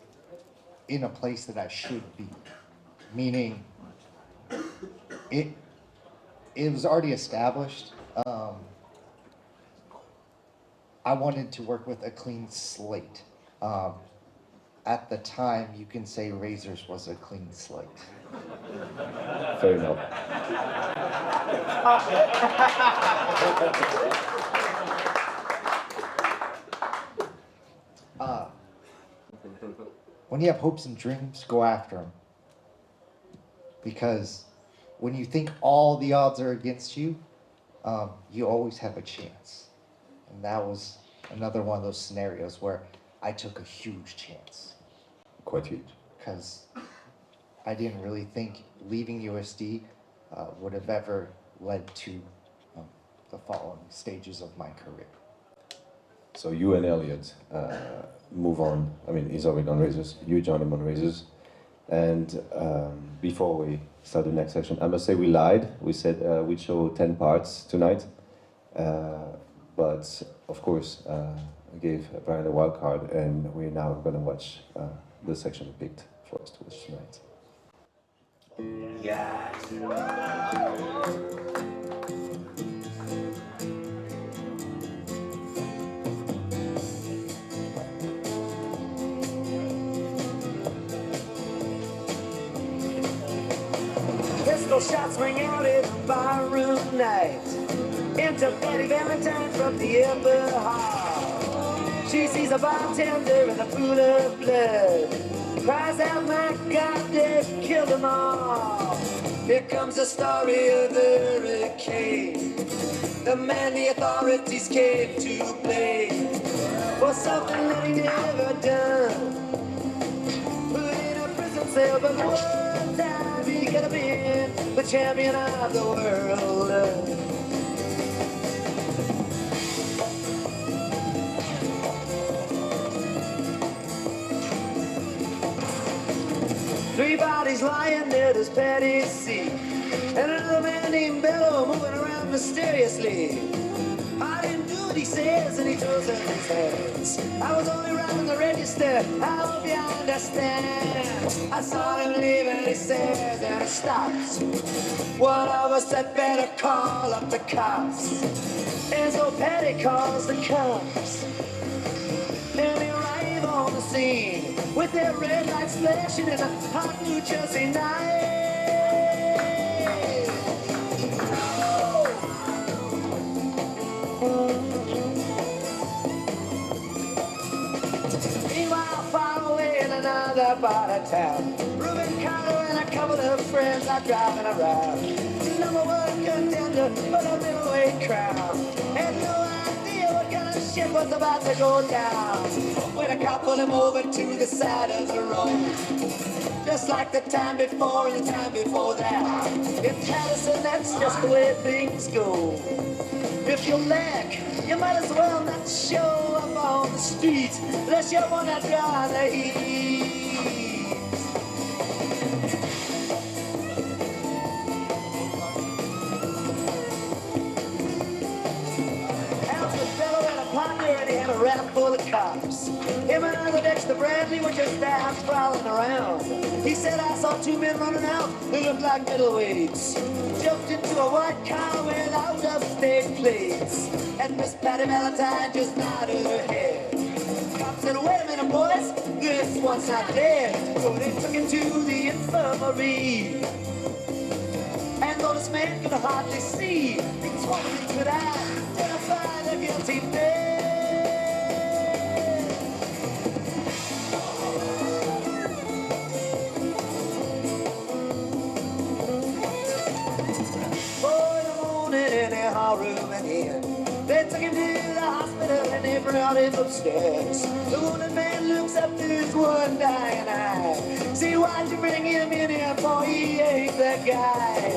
in a place that I should be, meaning it was already established. I wanted to work with a clean slate. At the time, you can say Razors was a clean slate. Fair enough. When you have hopes and dreams, go after them. Because when you think all the odds are against you, you always have a chance. And that was another one of those scenarios where I took a huge chance. Quite huge. Because I didn't really think leaving USD would have ever led to the following stages of my career. So you and Elliot move on. I mean, he's already on razors. You join him on razors. And before we start the next section, I must say we lied. We said we'd show 10 parts tonight. But of course, I gave Brian a wild card, and we're now going to watch the section he picked for us to watch tonight. Yes. Pistol shots ring out in a barroom night. Into Betty Valentine from the upper hall. She sees a bartender in a pool of blood. Cries out, my God, they've killed them all. Here comes the story of the hurricane. The man the authorities came to blame for something that he never done. Put in a prison cell, but one time he could have been the champion of the world. Three bodies lying near this petty sea, and another man named Bello moving around mysteriously. I didn't do what he says and he throws up his hands. I was only running the register, I hope you understand. I saw him leave and he says and he stops. One of us had better call up the cops. And so Patty calls the cops. And they arrive on the scene with their red lights flashing in a hot New Jersey night. Meanwhile, far away in another part of town, Reuben Carter and a couple of friends are driving around. Number one contender for the middleweight crown. Had no idea what kind of shit was about to go down when a cop pulled him over to the side of the road. Just like the time before and the time before that. In Patterson, that's just the way things go. If you lack, you might as well not show up on the streets unless you want to draw the heat. And he had a rap full of cops. Him and other Dexter Bradley were just out prowling around. He said, I saw two men running out who looked like middleweights. Jumped into a white car without upstate plates. And Miss Patty Valentine just nodded her head. Cops said, wait a minute, boys, this one's not dead. So they took him to the infirmary. And though this man could hardly see, he told him he could identify the guilty man. Room and in. They took him to the hospital and they brought him upstairs. The wounded man looks up to his one dying eye. See, why'd you bring him in here for? He ain't the guy.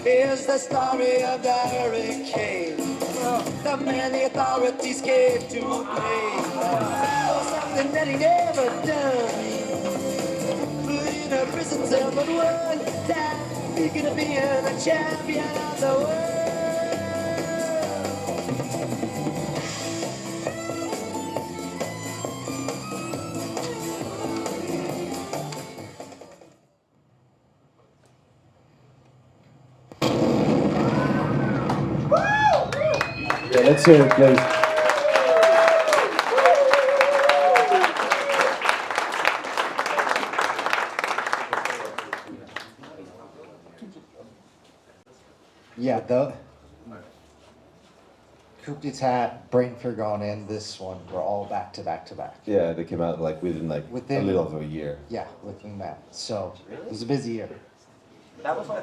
Here's the story of the hurricane. The man the authorities gave to blame for something that he never done. Put in a prison cell but one time. Speaking of being a champion of the world. Yeah, let's hear it, please. Yeah, the Coup du Tat, Brain for Gone In, this one were all back to back to back. Yeah, they came out like within a little over a year. Yeah, within that. So it was a busy year. That was all.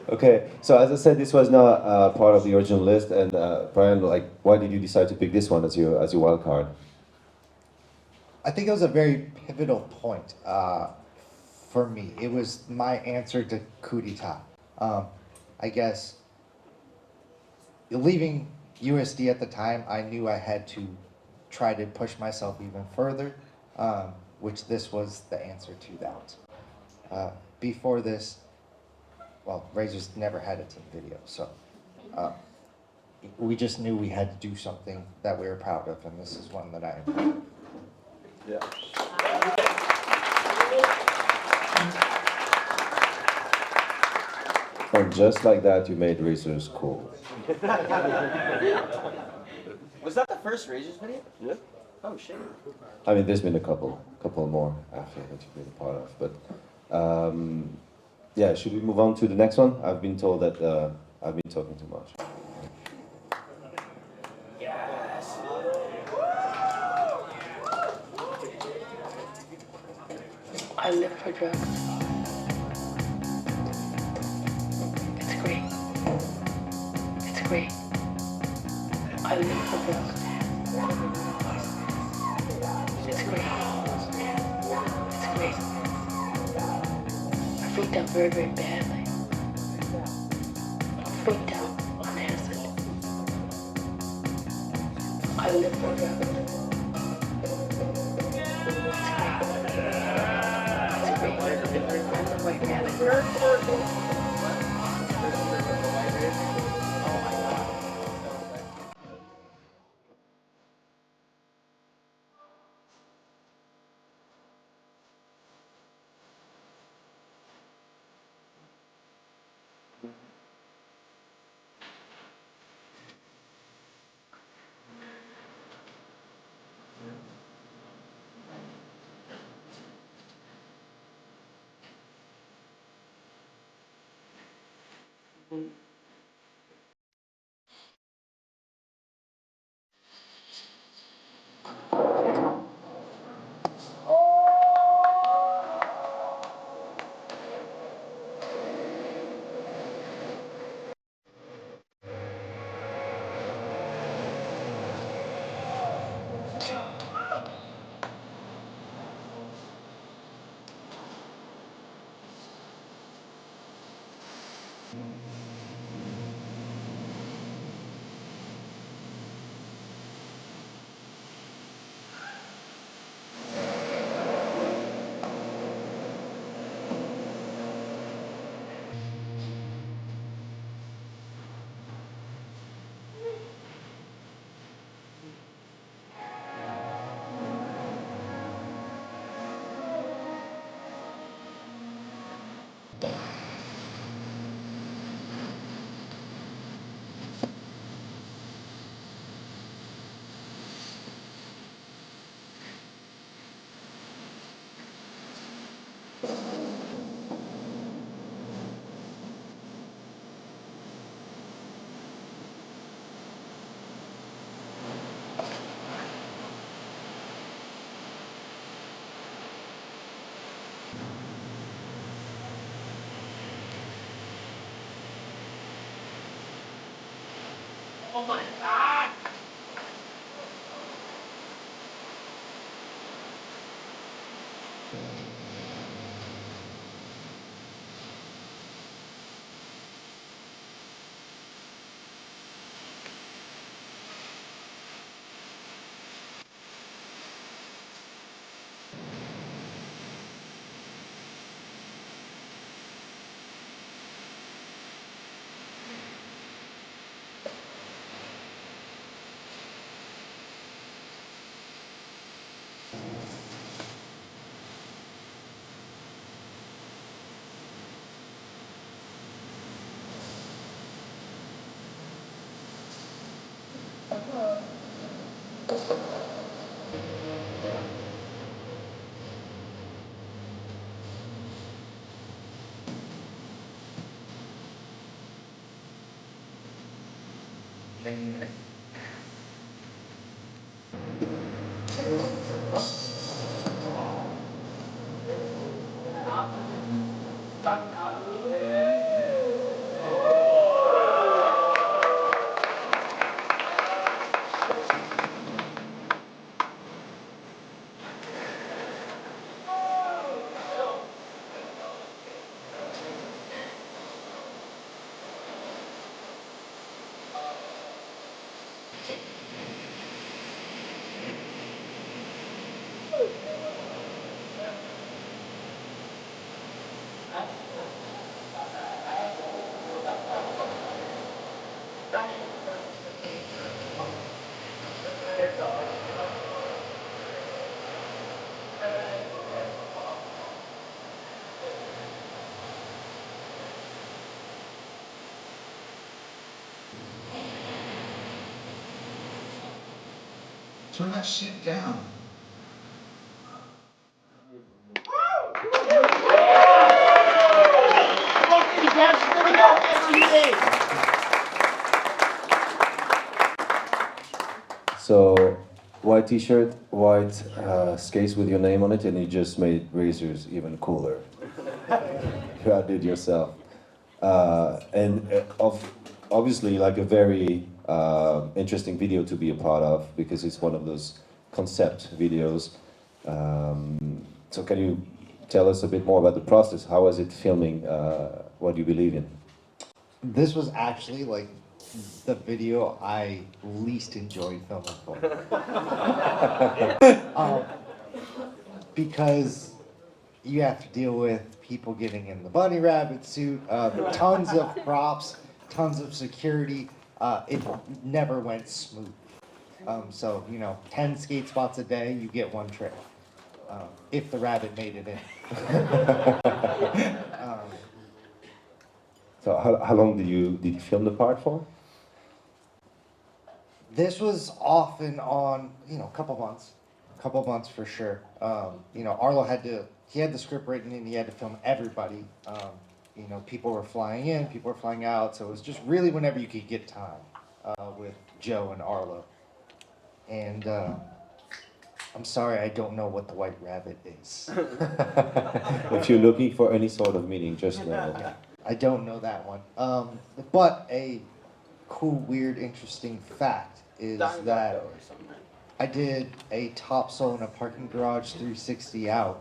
Okay, so as I said, this was not part of the original list, and Brian, like, why did you decide to pick this one as your wild card? I think it was a very pivotal point for me. It was my answer to Coup du Tat. I guess leaving USD at the time, I knew I had to try to push myself even further, which this was the answer to that. Before this, well, Razor's never had a team video, so we just knew we had to do something that we were proud of, and this is one that I am proud of. Yeah. And just like that, you made Razors cool. Was that the first Razors video? Yeah. Oh shit. I mean, there's been a couple more after that you've been a part of, but yeah, should we move on to the next one? I've been told that I've been talking too much. Yes. I live for drugs. It's great. It's great. I live for drugs. It's great. It's great. I freaked out very, very badly. I freaked out on acid. I live for drugs. It's great. I'm the white rabbit. Turn that shit down. So, white t-shirt, white skates with your name on it, and you just made Razors even cooler. You outdid yourself. Obviously like a very interesting video to be a part of, because it's one of those concept videos. So can you tell us a bit more about the process? How was it filming? What do you believe in? This was actually like the video I least enjoyed filming for. Because you have to deal with people getting in the bunny rabbit suit, tons of props, tons of security. It never went smooth. So, 10 skate spots a day, you get one trick. If the rabbit made it in. So how long did you film the part for? This was off and on, a couple months for sure. Arlo he had the script written and he had to film everybody. you know, people were flying in, people were flying out, so it was just really whenever you could get time with Joe and Arlo. And I'm sorry, I don't know what the White Rabbit is. If you're looking for any sort of meaning, just know. I don't know that one. But a cool, weird, interesting fact is that I did a topsoil in a parking garage 360 out,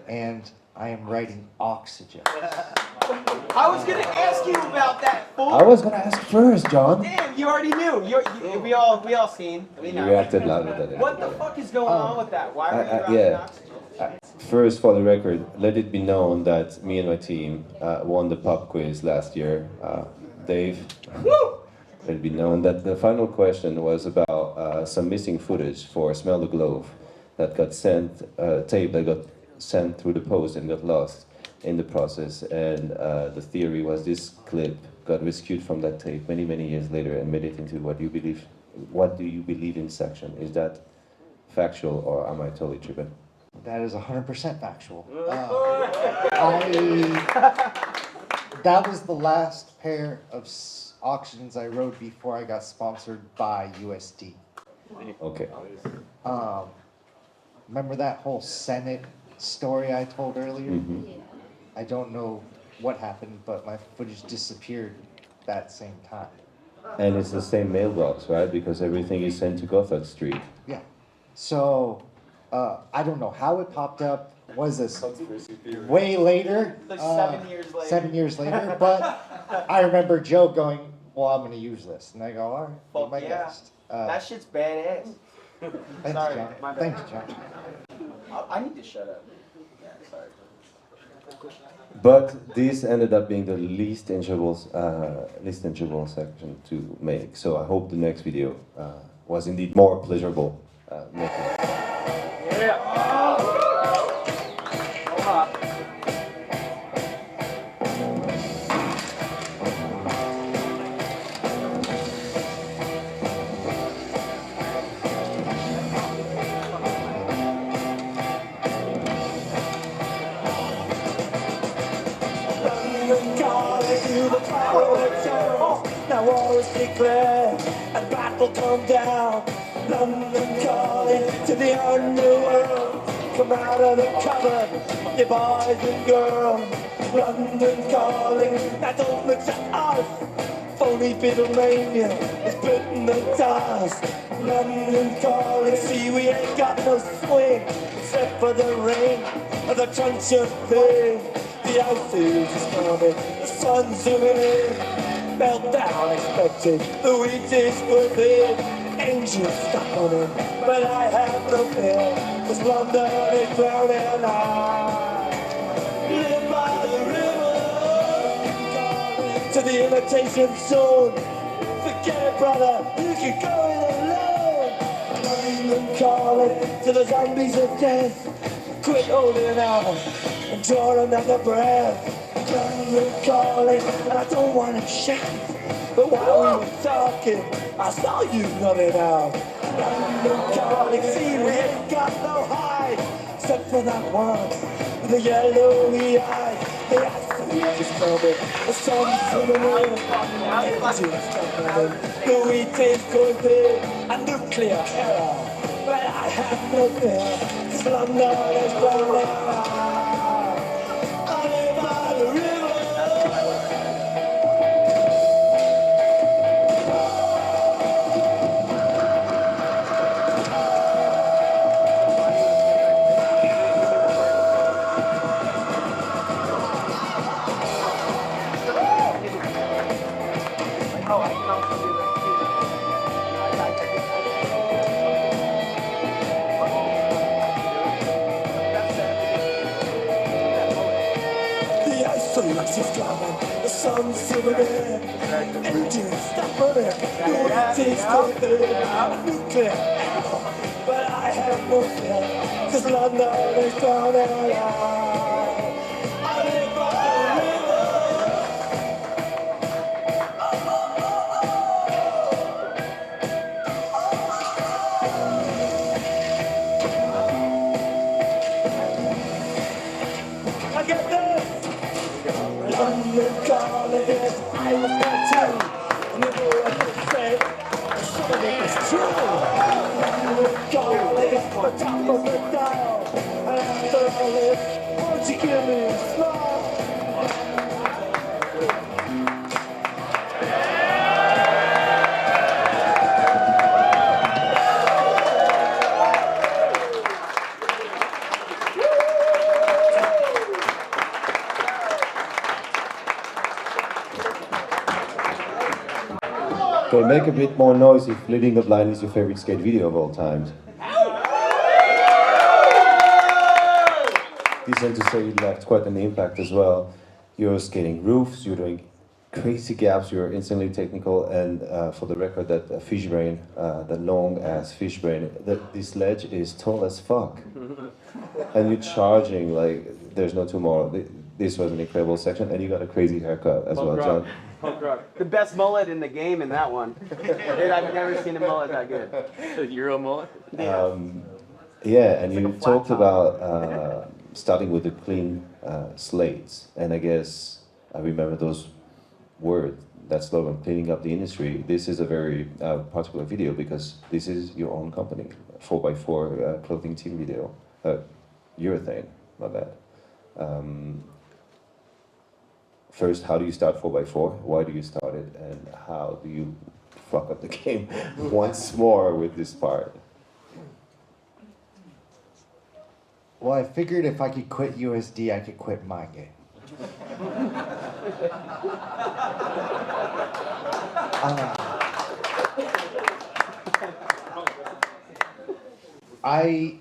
and I am writing oxygen. I was gonna ask you about that, fool. I was gonna ask first, John. Damn, you already knew. We all seen. We You know. reacted louder than it. What the fuck is going on with that? Why are you writing yeah. oxygen? First, for the record, let it be known that me and my team won the pop quiz last year. Dave, let it be known that the final question was about some missing footage for Smell the Glove that got sent, tape that got sent through the post and got lost in the process. And the theory was this clip got rescued from that tape many, many years later and made it into what you believe. What do you believe in section? Is that factual or am I totally tripping? That is 100% factual. That was the last pair of auctions I rode before I got sponsored by USD. Okay. Remember that whole Senate story I told earlier? Mm-hmm. I don't know what happened, but my footage disappeared that same time. And it's the same mailbox, right? Because everything is sent to Gothard Street. Yeah. So, I don't know how it popped up. Was this way later? Like 7 years later. 7 years later. But I remember Joe going, well, I'm going to use this. And I go, all right, do Fuck my yeah. best. That shit's badass. Thanks, Sorry, John. my bad. Thanks, John. I need to shut up. Yeah, sorry. But this ended up being the least enjoyable section to make. So I hope the next video was indeed more pleasurable making. Now war is declared and battle come down. London calling to the underworld. Come out of the cupboard, you boys and girls. London calling, now don't look to us. Phony Beatlemania is putting the dust. London calling, see we ain't got no swing except for the rain and the crunch of thing. The outfield is coming, the sun's zooming in. Meltdown expected, the wheat is within. Angels stuck on him, but I have no fear. 'Cause London is drowning. I live by the river, to the imitation zone. Forget it, brother, you can go it alone. London calling to the zombies of death. Quit holding out and draw another breath. London calling, and I don't want to shout, but while we were talking, I saw you running out. London calling, see we ain't got no hide, except for that one with the yellowy eyes. The ice is coming, the sun's zooming in, engines coming, the wheat is going big, a nuclear error. But I have no fear, 'cause London is burning. I live by the river. Is coming, the sun's zooming in, engines stop running, the wheat is going in, a nuclear error, but I have no fear, 'cause London is drowning. I live by the river. I get this. all of this I was meant to. Never understand. Some of it is true. Calling at the top of the dial. And after all this, won't you give me a smile? Okay, make a bit more noise if Leading the Blind is your favorite skate video of all time. Decent to say it left quite an impact as well. You're skating roofs, you're doing crazy gaps, you're instantly technical, and for the record, that fish brain, that long ass fish brain, this ledge is tall as fuck. And you're charging like there's no tomorrow. This was an incredible section, and you got a crazy haircut as well, John. Punk rock. The best mullet in the game in that one. Dude, I've never seen a mullet that good. A Euro mullet? Yeah, and you talked about starting with the clean slates, and I guess I remember those words, that slogan, cleaning up the industry. This is a very particular video because this is your own company, 4x4 clothing team video, urethane, my bad. First, how do you start 4x4? Why do you start it? And how do you fuck up the game once more with this part? Well, I figured if I could quit USD, I could quit Mindgame. I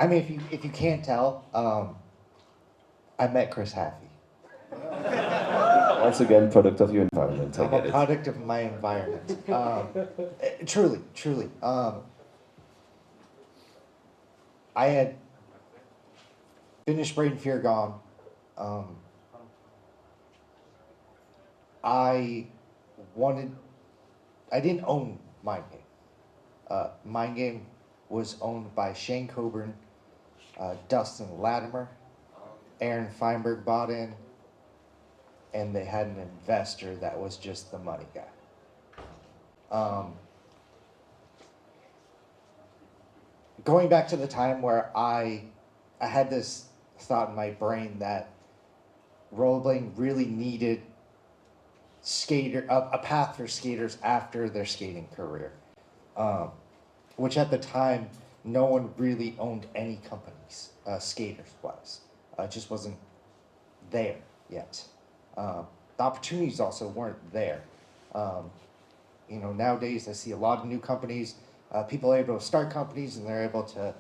mean, if you can't tell, I met Chris Haffey. Once again, product of your environment. I I'm get a it. product of my environment. Truly. I had finished Brain Fear Gone. I didn't own Mindgame. Mindgame was owned by Shane Coburn, Dustin Latimer, Aaron Feinberg bought in, and they had an investor that was just the money guy. Going back to the time where I had this thought in my brain that rollerblading really needed a path for skaters after their skating career, which at the time no one really owned any companies, skaters wise. It just wasn't there yet. The opportunities also weren't there. Nowadays I see a lot of new companies. People are able to start companies and they're able to,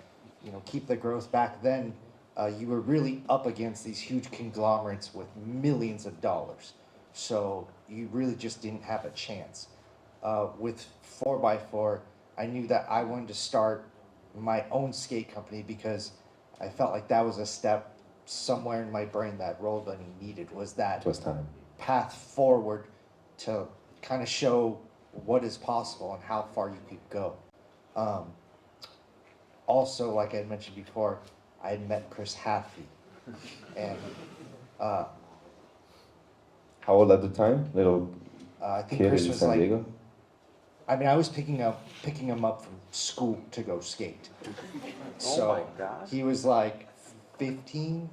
keep the growth. Back then, you were really up against these huge conglomerates with millions of dollars. So you really just didn't have a chance. With 4x4, I knew that I wanted to start my own skate company because I felt like that was a step somewhere in my brain that rollerblading needed, was that It was time. path forward to kind of show what is possible and how far you could go. Also, like I mentioned before, I had met Chris Haffey, and How old at the time? Little I think kid Chris in was San like, Diego? I mean, I was picking him up from school to go skate. So my gosh. he was like 15,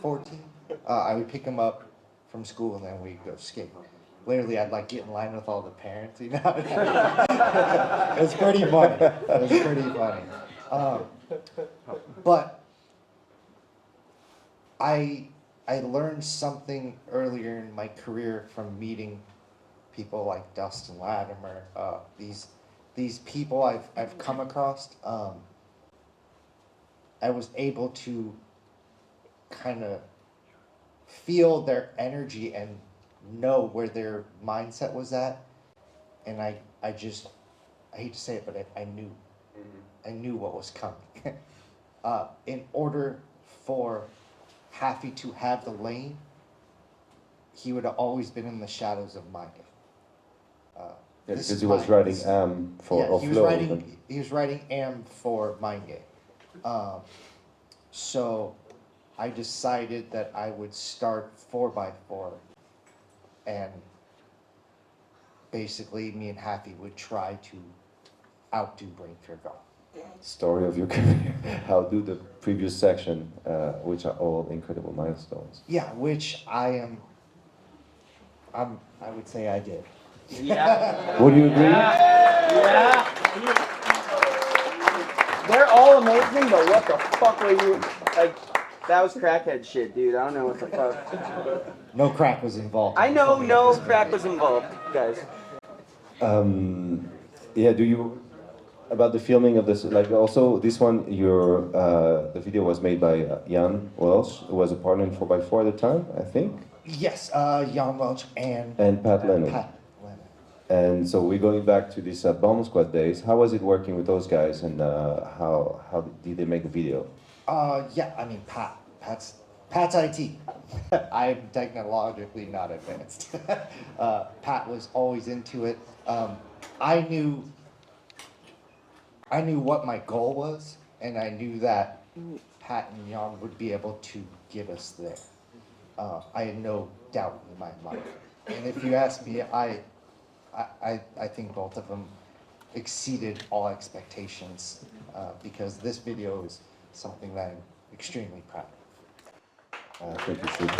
14. I would pick him up from school and then we'd go skate. Literally, I'd like get in line with all the parents, It was pretty funny. But I learned something earlier in my career from meeting people like Dustin Latimer, these people I've come across. I was able to kind of feel their energy and know where their mindset was at, and I hate to say it, but I knew. I knew what was coming. In order for Haffey to have the lane, he would have always been in the shadows of Mindgame. Yeah, This because is he was mine. writing This- for yeah, offload. he was writing AM for Mindgame. So I decided that I would start 4x4, and basically me and Happy would try to outdo Brain Fear God. Story of your career. How do the previous section, which are all incredible milestones. Yeah, which I would say I did. Yeah. Would you agree? Yeah. They're all amazing, but what the fuck were you like? That was crackhead shit, dude. I don't know what the fuck. No crack was involved. I know no crack was involved, guys. Yeah, do you, about the filming of this, like also this one, the video was made by Jan Welsh, who was a partner in 4x4 at the time, I think? Yes, Jan Welch and Pat Lennon. Pat Lennon. And so we're going back to these Bomb Squad days. How was it working with those guys, and how did they make the video? Yeah, I mean, Pat's IT. I'm technologically not advanced. Pat was always into it. I knew what my goal was, and I knew that Pat and Jan would be able to get us there. I had no doubt in my mind. And if you ask me, I think both of them exceeded all expectations, because this video is something that I'm extremely proud of. Thank you, Steve.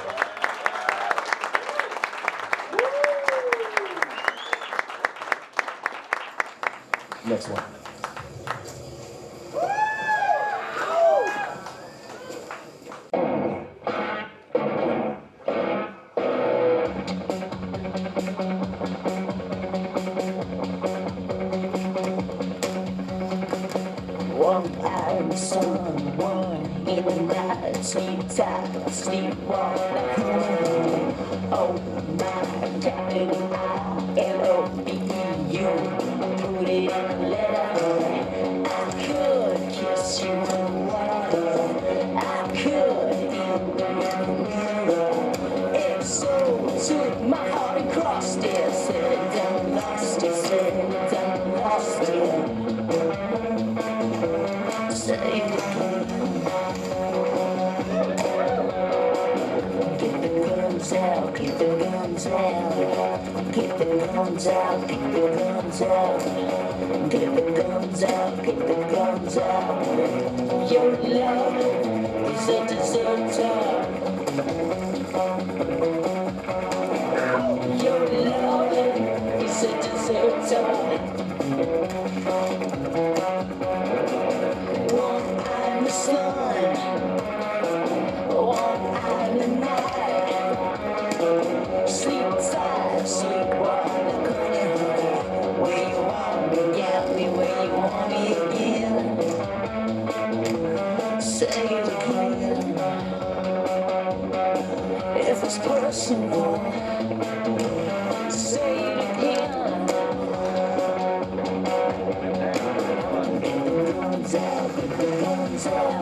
Next one. One-eyed sun, one in the night, sleep tight, sleep walk like honey. Oh my, capital I-L-O-V-E-U, put it in a letter. I could kiss you underwater, I could in the mirror. It so took my heart and crossed it, said done lost it, said done lost it. Say it again. Get the guns out, get the guns out. Get the guns out, get the guns out. Get the guns out, get the guns out. Your love is a deserter. Your love is a deserter. One-eyed sun, one-eyed night. Sleep tight, sleep walk like honey. Where you want me, got me where you want me again. Say it again. If it's personal, say it again. Get the guns out, get the guns out.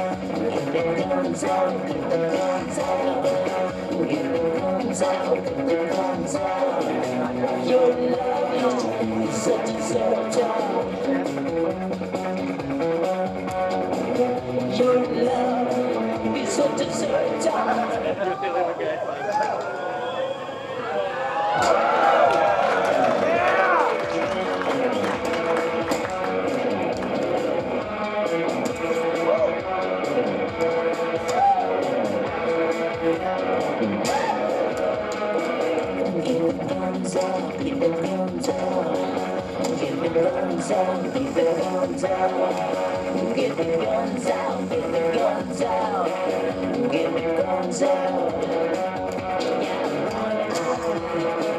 Get the guns out, get the guns out. Get the guns out, get the guns out. Your love is a deserter. Your love is a deserter. Get the guns out, get the guns out. Get the guns out, get the guns out. Get the guns out, get the guns out. Get the guns out.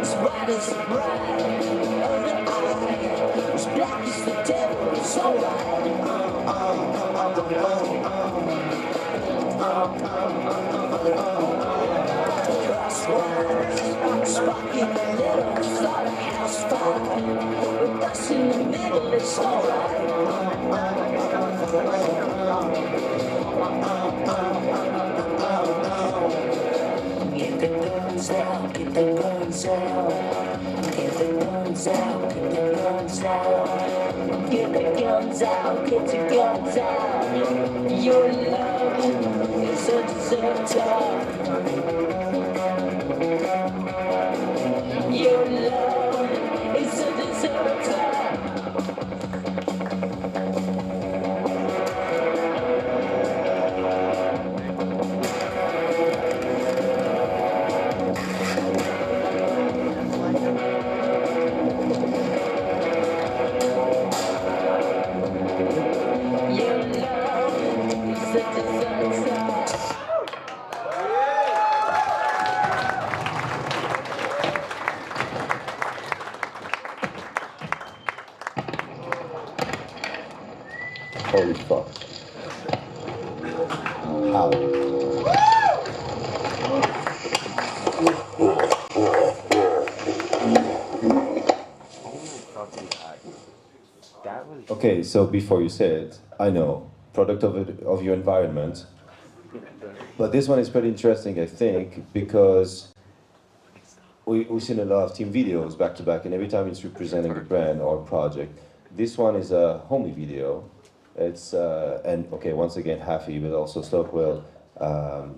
As white as the bride, other eye, as black as the devil, it's alright. Crosswise, sparking a little, start a house fire. With us in the middle, it's alright. Get the guns out, get the guns out. Get the guns out, get the guns out. Get the guns out, get your guns out. Your love is a deserter. Your love is a deserter. Holy fuck. How? Okay, so before you say it, I know, product of your environment, but this one is pretty interesting, I think, because we've seen a lot of team videos back to back, and every time it's representing a brand or a project. This one is a homie video. It's and okay, once again, Happy, but also Stockwell,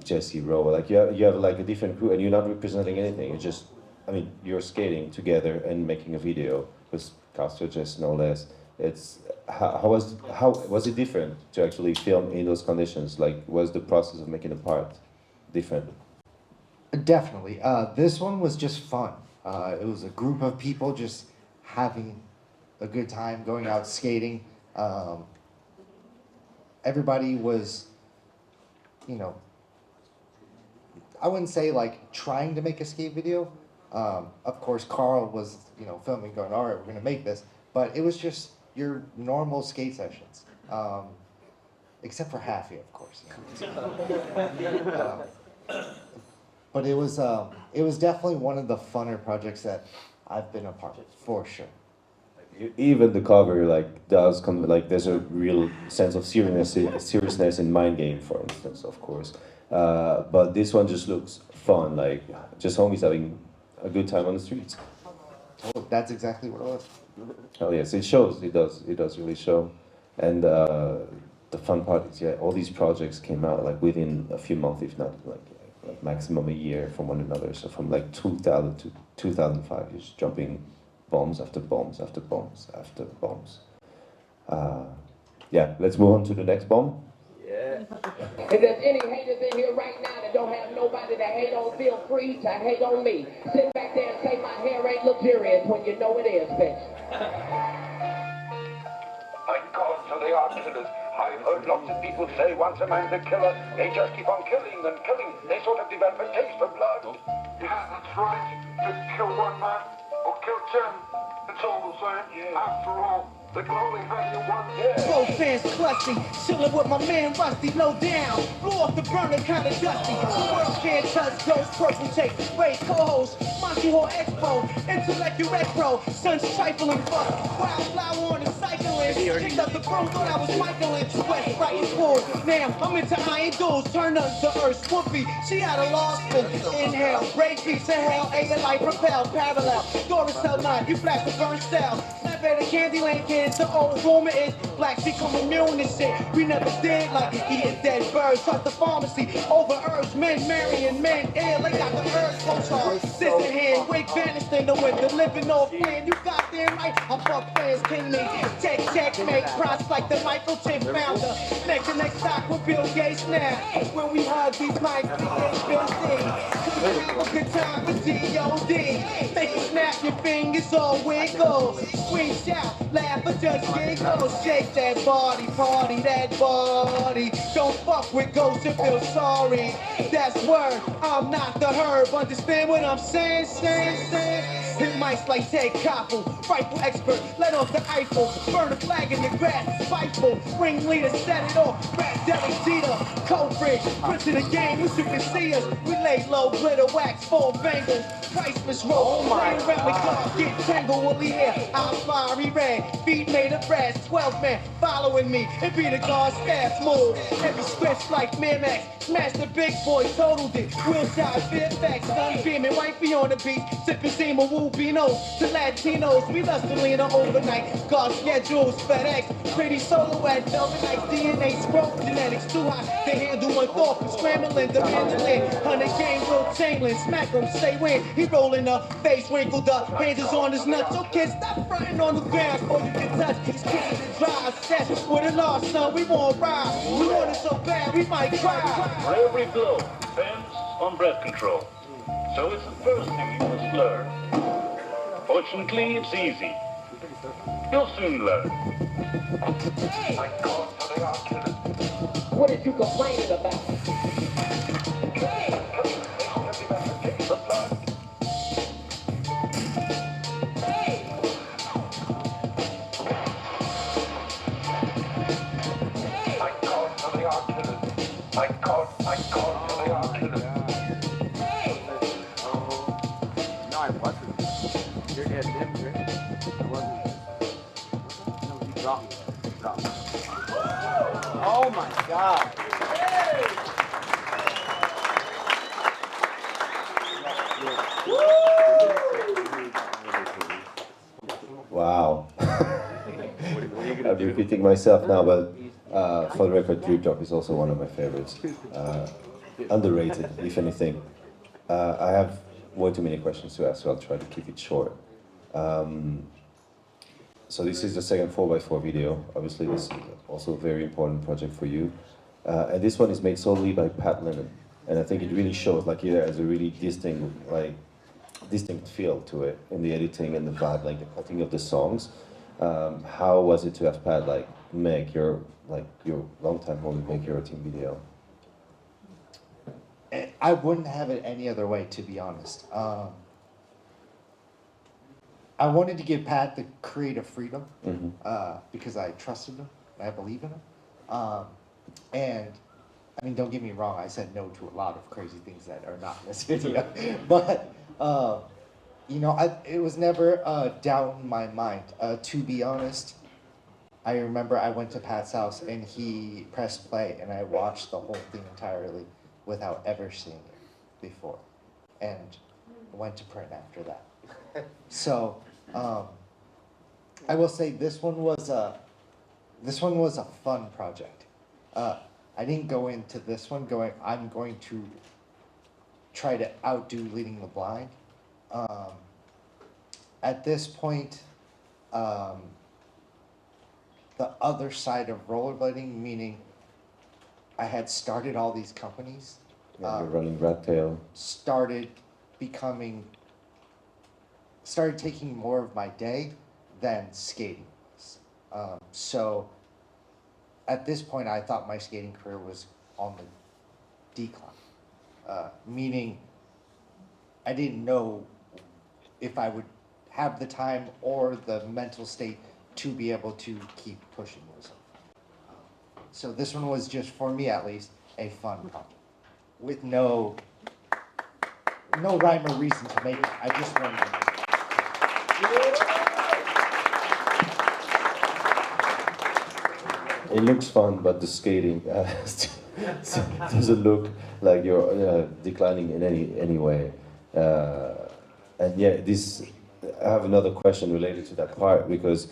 Jesse, Rowe. Like you have like a different crew, and you're not representing anything. You're just, I mean, you're skating together and making a video with cartridges, no less. It's how was it different to actually film in those conditions? Like, was the process of making a part different? Definitely. This one was just fun. It was a group of people just having a good time, going out skating. Everybody was, you know, I wouldn't say like trying to make a skate video. Of course, Carl was, you know, filming, going, all right, we're gonna make this. But it was just your normal skate sessions, except for Happy, of course. But it was definitely one of the funner projects that I've been a part of, for sure. Even the cover like does come like there's a real sense of seriousness in Mindgame, for instance, of course. But this one just looks fun, like just homies having a good time on the streets. Oh, that's exactly what it was. Oh yes, it shows. It does really show. And the fun part is, yeah, all these projects came out like within a few months, if not like maximum a year from one another. So from like 2000 to 2005, you're just dropping bombs after bombs after bombs after bombs. Yeah, let's move on to the next bomb. Yeah. If there's any haters in here right now that don't have nobody to hate on, feel free to hate on me. Sit back there and say my hair ain't luxurious when you know it is, bitch. My God, so they are killers. I've heard lots of people say once a man's a killer, they just keep on killing and killing. They sort of develop a taste for blood. Yeah, that's right. To kill one man or kill 10, it's all the same. After all, they can only hang you one. Both fans clutching, chillin' with my man Rusty, low down. Blew off the burner, kinda dusty. The world can't touch those purple tape. Wait, co-host, Monkey Hall Expo, Intellectual Retro, Sun's trifling fuck. Wildflower on the cycling. Picked up the broom, thought I was Michaelin. West, right, and forward. Now I'm into iron duels, turn up the earth. Swoopy, she had a lost spin. Inhale, break beats to hell, ain't a light propel, parallel. Doris Cell 9, you flash the burn cell. Snap at a Candyland kid. The old rumor is blacks become immune to shit. We never did like eating dead birds. Trust the pharmacy over herbs. Men marrying men ill. They got the herbs control. Sister hand, wig vanished in the winter. Living off plan. You got them right. I'm fuck fans, king me. Checkmate. Props like the microchip founder. Next to next stock with Bill Gates now. When we hug these mics, we ain't building. Have a good time with G.O.D. Make you snap your fingers all wiggle. Scream, shout, laugh, but just giggle. Shake that body, party that body. Don't fuck with ghosts and feel sorry. That's word, I'm not the herb. Understand what I'm saying? Hit mics like Ted Koppel, rifle expert, let off the Eiffel. Burn a flag in the grass, spiteful. Ringleader, set it off. Rat Deli Jeter, Culprit, Prince of the game, wish you can see us. We lay low, glitter wax, full bangles. Priceless roll, playing around the car, get tangled, woolly hair. I'm fiery red, feet made of brass. 12 men following me, it be the guard staff move. Heavy scripts like Miramax, smash the big boy, totaled it. Wheel shot, fear facts, sun beaming, wifey on the beat, sipping steam of Tubinos to Latinos. We love Selena overnight. God schedules, FedEx, pretty solo at Velvet Nights, DNA scroll, genetics too high. They handle one thought from scrambling the mandolin. 100 game, Will Chamberlain, smack him, say when. He rolling up, face wrinkled up, hands is on his nuts. Okay, stop fronting on the ground before you get touched. He's kicking the dry set with a lost son. We won't ride. We want it so bad, we might cry. For every blow depends on breath control. So it's the first thing you must learn. Fortunately, it's easy. You'll soon learn. What is you complaining about? No, I wasn't. You're dead, right? I wasn't. No, you dropped me. You dropped me. Oh my God. Wow. I'm repeating myself now, but for the record, Drip Drop is also one of my favorites. Underrated, if anything. I have way too many questions to ask, so I'll try to keep it short. So this is the second 4x4 video. Obviously, this is also a very important project for you. And this one is made solely by Pat Lennon. And I think it really shows, like, it has a really distinct feel to it in the editing and the vibe, like the cutting of the songs. How was it to have Pat, like, make your longtime homie make your team video? I wouldn't have it any other way, to be honest. I wanted to give Pat the creative freedom because I trusted him, I believe in him. And I mean, don't get me wrong, I said no to a lot of crazy things that are not in this video. But, you know, it was never a doubt in my mind. To be honest, I remember I went to Pat's house and he pressed play and I watched the whole thing entirely without ever seeing it before, and went to print after that. So I will say this one was a fun project. I didn't go into this one going, I'm going to try to outdo Leading the Blind. At this point, the other side of rollerblading, meaning I had started all these companies. Yeah, you're running Rat Tail. Started taking more of my day than skating was. So at this point, I thought my skating career was on the decline, meaning I didn't know if I would have the time or the mental state to be able to keep pushing myself. So this one was just, for me at least, a fun project with no rhyme or reason to make it. I just wanted to make it. It looks fun, but the skating doesn't look like you're declining in any way. And yeah, I have another question related to that part, because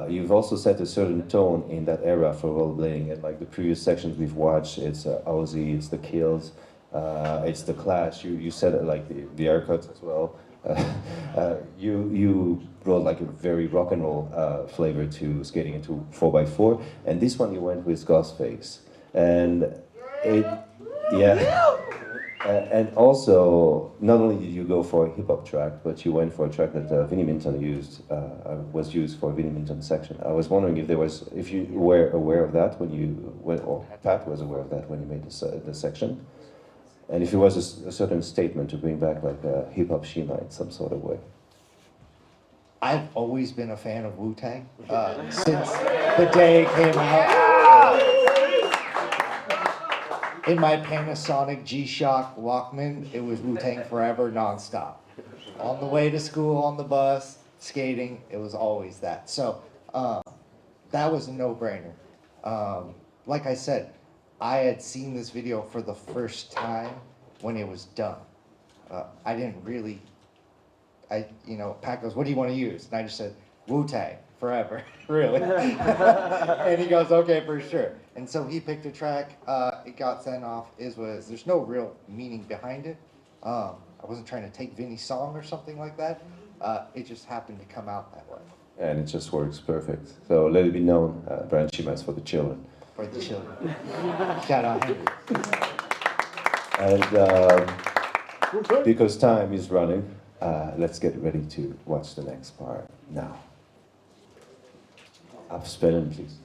you've also set a certain tone in that era for rollerblading, and like the previous sections we've watched, it's Ozzy, it's the Kills, it's the Clash. You said it, like the haircuts as well. You brought like a very rock and roll flavor to skating into 4x4, and this one you went with Ghostface, and and also not only did you go for a hip hop track, but you went for a track that Vinnie Minton was used for Vinnie Minton's section. I was wondering if you were aware of that or Pat was aware of that when you made the section, and if it was a certain statement to bring back like a hip hop Shima in some sort of way. I've always been a fan of Wu-Tang since the day it came out. In my Panasonic G-Shock Walkman, it was Wu-Tang Forever nonstop. On the way to school, on the bus, skating, it was always that. So that was a no-brainer. Like I said, I had seen this video for the first time when it was done. I Pat goes, what do you want to use? And I just said, Wu-Tang, forever, really. And he goes, okay, for sure. And so he picked a track, it got sent off, there's no real meaning behind it. I wasn't trying to take Vinny's song or something like that. It just happened to come out that way. And it just works perfect. So let it be known, Brian Shima is for the children. For the children. Shout out Henry. And because time is running, let's get ready to watch the next part now. Up spelling, please.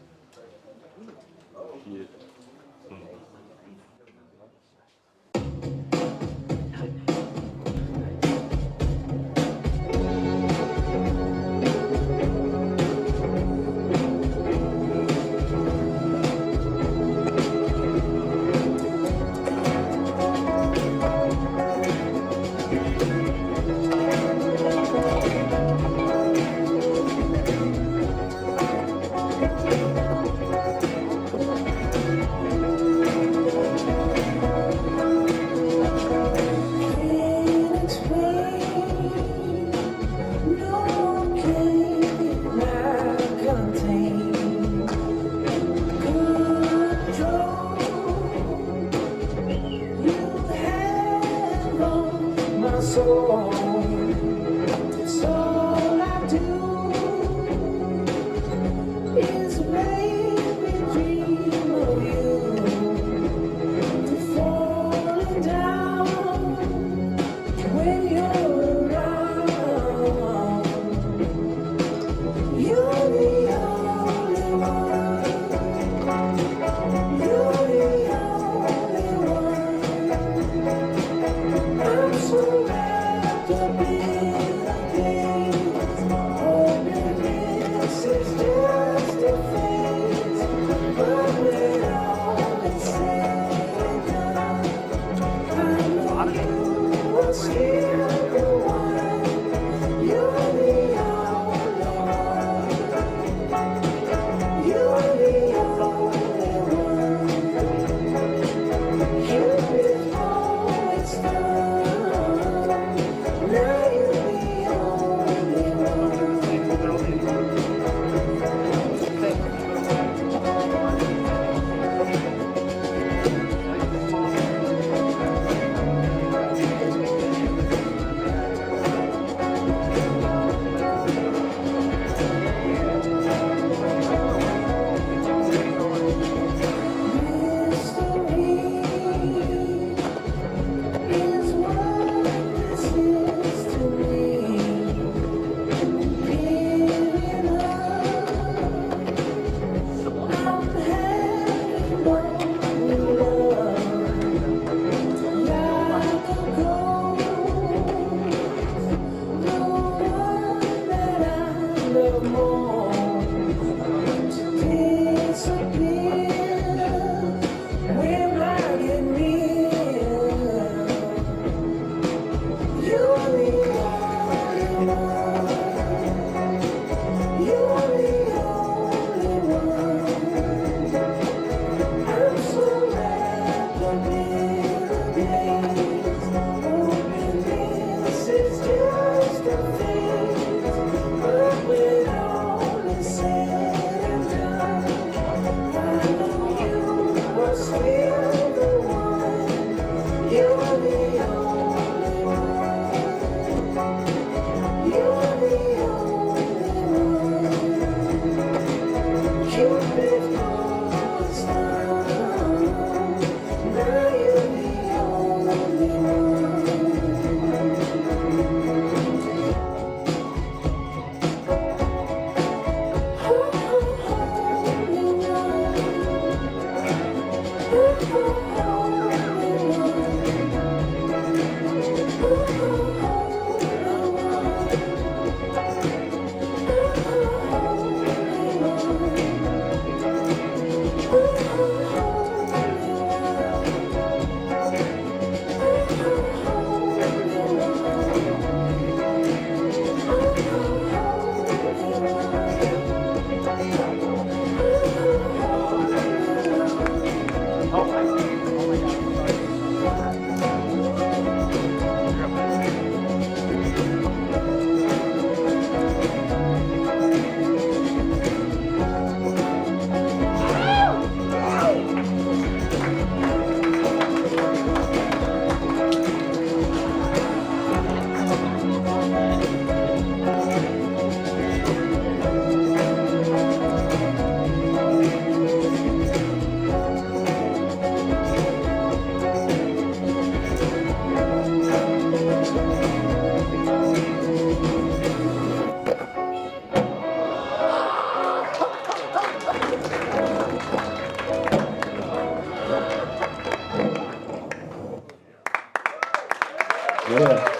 Yeah.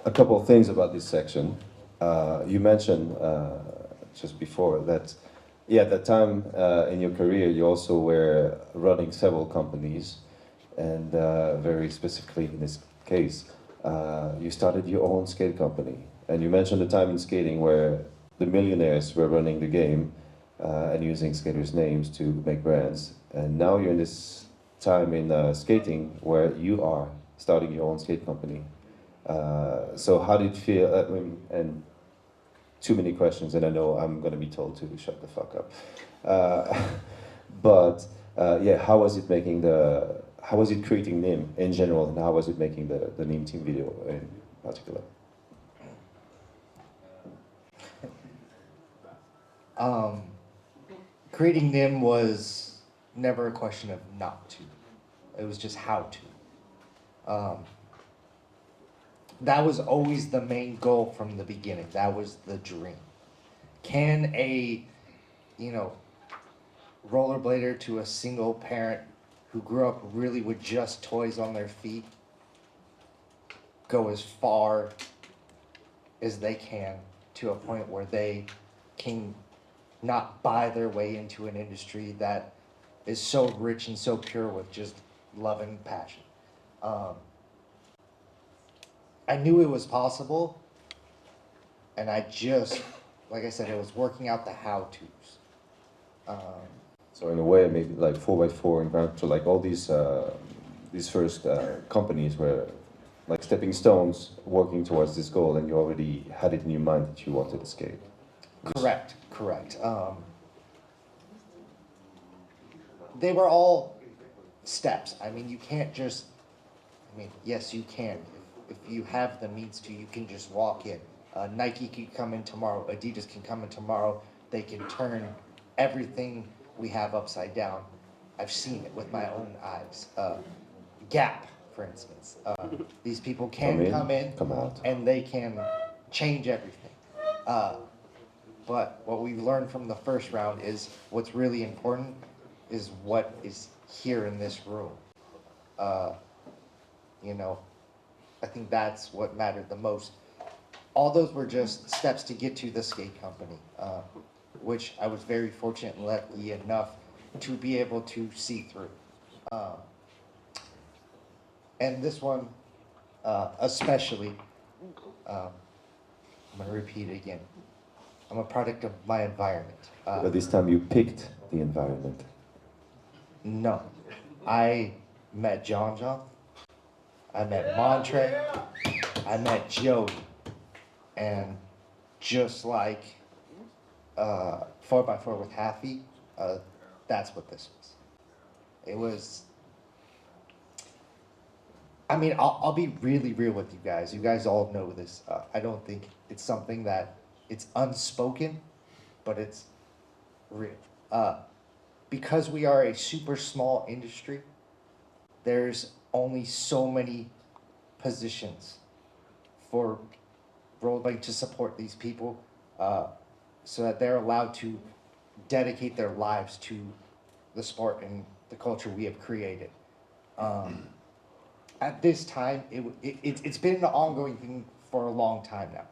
A couple of things about this section. You mentioned just before that, yeah, at that time in your career, you also were running several companies, and very specifically in this case, you started your own skate company. And you mentioned the time in skating where the millionaires were running the game and using skaters' names to make brands. And now you're in this time in skating where you are starting your own skate company. So how did it feel? And too many questions, and I know I'm going to be told to shut the fuck up. But yeah, how was it creating NIMH in general, and how was it making the NIMH team video in particular? Creating NIMH was never a question of not to. It was just how to. That was always the main goal from the beginning. That was the dream. Can a, rollerblader to a single parent who grew up really with just toys on their feet go as far as they can to a point where they can not buy their way into an industry that is so rich and so pure with just love and passion? I knew it was possible, and I just, like I said, it was working out the how-tos. So in a way, maybe like 4x4 and Ground Control, like all these first companies were like stepping stones working towards this goal, and you already had it in your mind that you wanted to skate. Correct. They were all steps. I mean, you can't just, yes, you can. If you have the means to, you can just walk in. Nike can come in tomorrow, Adidas can come in tomorrow. They can turn everything we have upside down. I've seen it with my own eyes. Gap, for instance. These people can come in, come out, and they can change everything. But what we've learned from the first round is what's really important is what is here in this room. I think that's what mattered the most. All those were just steps to get to the skate company, which I was very fortunate and lucky enough to be able to see through. And this one, especially, I'm going to repeat it again. I'm a product of my environment. But this time you picked the environment. No. I met John. I met Montre. I met Joey. And just like 4x4 with Happy, that's what this was. It was... I'll be really real with you guys. You guys all know this. I don't think it's something that it's unspoken, but it's real. Because we are a super small industry, there's only so many positions for rollerblading to support these people, so that they're allowed to dedicate their lives to the sport and the culture we have created. At this time, it's been an ongoing thing for a long time now.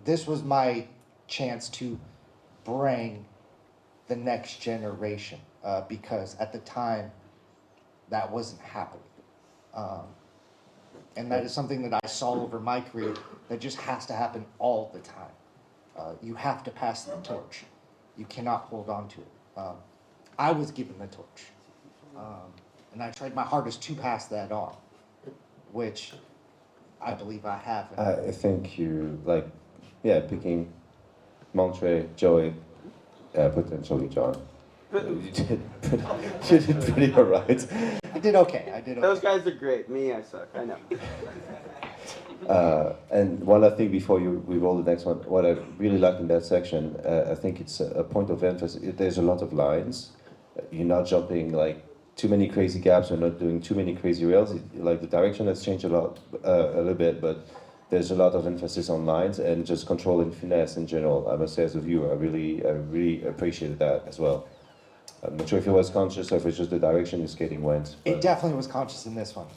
This was my chance to bring the next generation, because at the time, that wasn't happening. And that is something that I saw over my career that just has to happen all the time. You have to pass the torch. You cannot hold on to it. I was given the torch. And I tried my hardest to pass that on, which I believe I have. I think you, picking Montre, Joey, potentially John. You did pretty all right. I did okay. Those guys are great. Me, I suck. I know. And one other thing before we roll the next one, what I really like in that section, I think it's a point of emphasis. There's a lot of lines. You're not jumping too many crazy gaps. You're not doing too many crazy rails. The direction has changed a little bit, but there's a lot of emphasis on lines and just control and finesse in general. I must say, as a viewer, I really appreciated that as well. I'm not sure if it was conscious or if it's just the direction the skating went. It definitely was conscious in this one.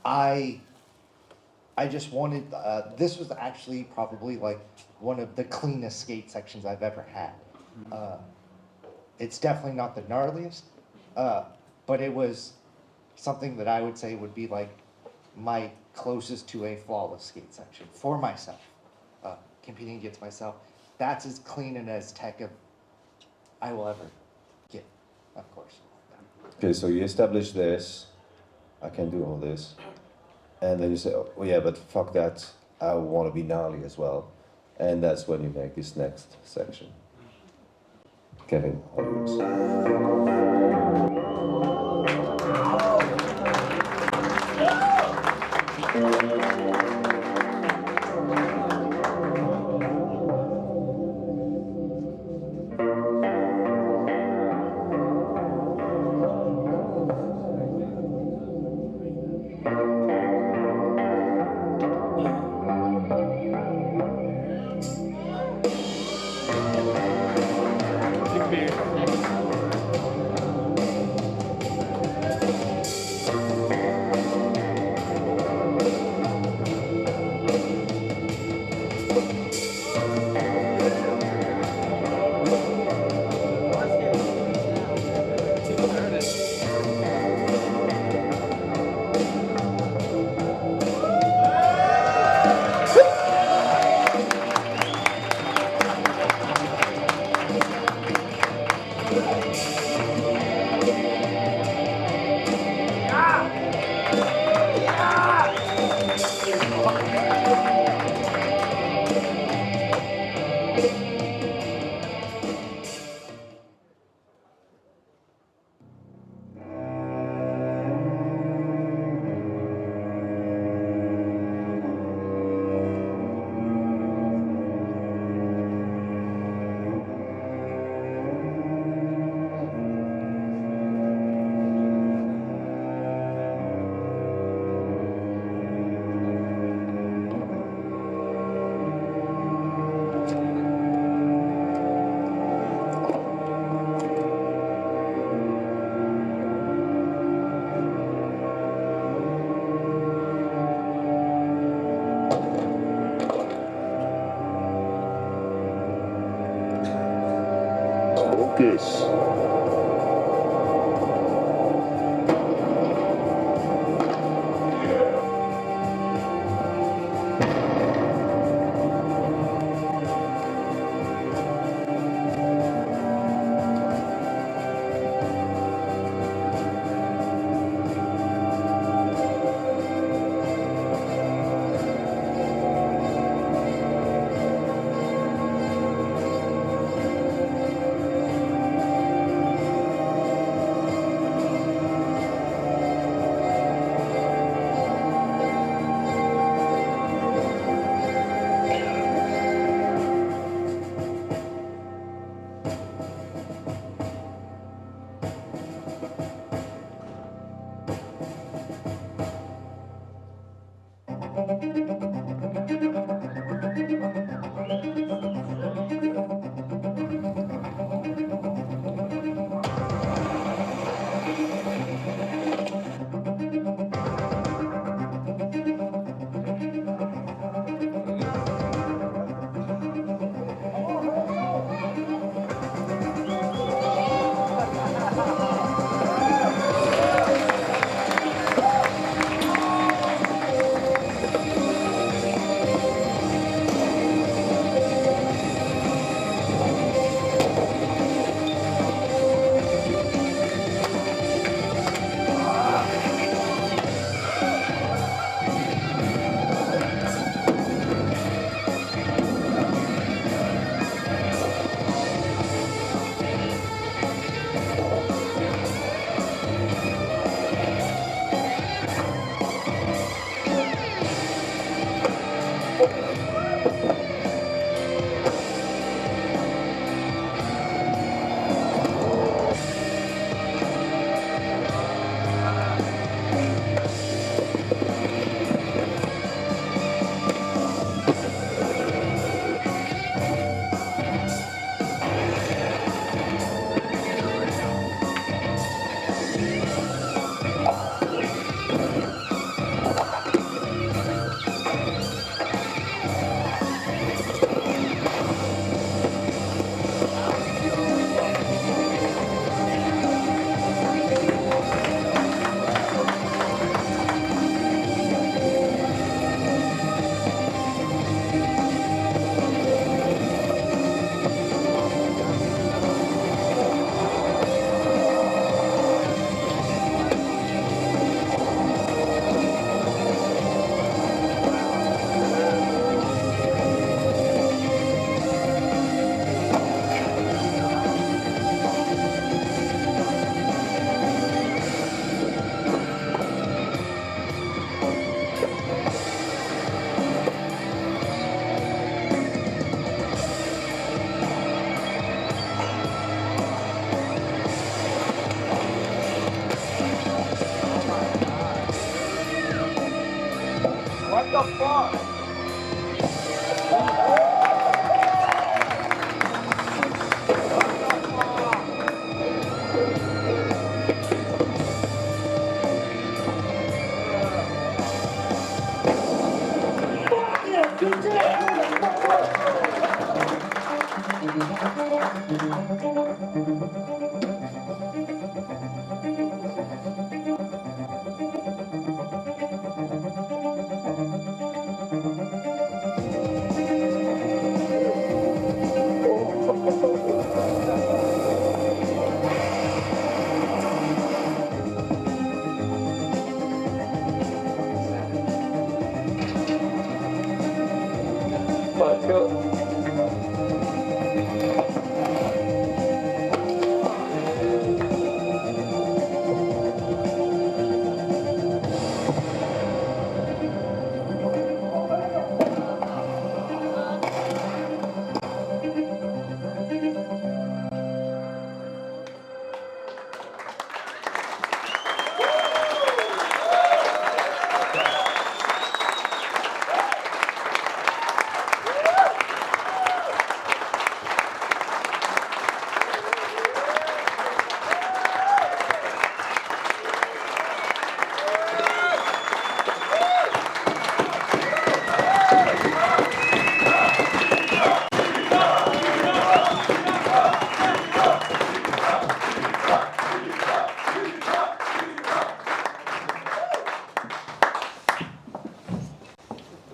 I just wanted, this was actually probably like one of the cleanest skate sections I've ever had. It's definitely not the gnarliest, but it was something that I would say would be like my closest to a flawless skate section for myself. Competing against myself, that's as clean and as tech of I will ever get, of course. Okay, so you establish this, I can do all this, and then you say, oh yeah, but fuck that, I want to be gnarly as well. And that's when you make this next section. Kevin, all yours. Focus.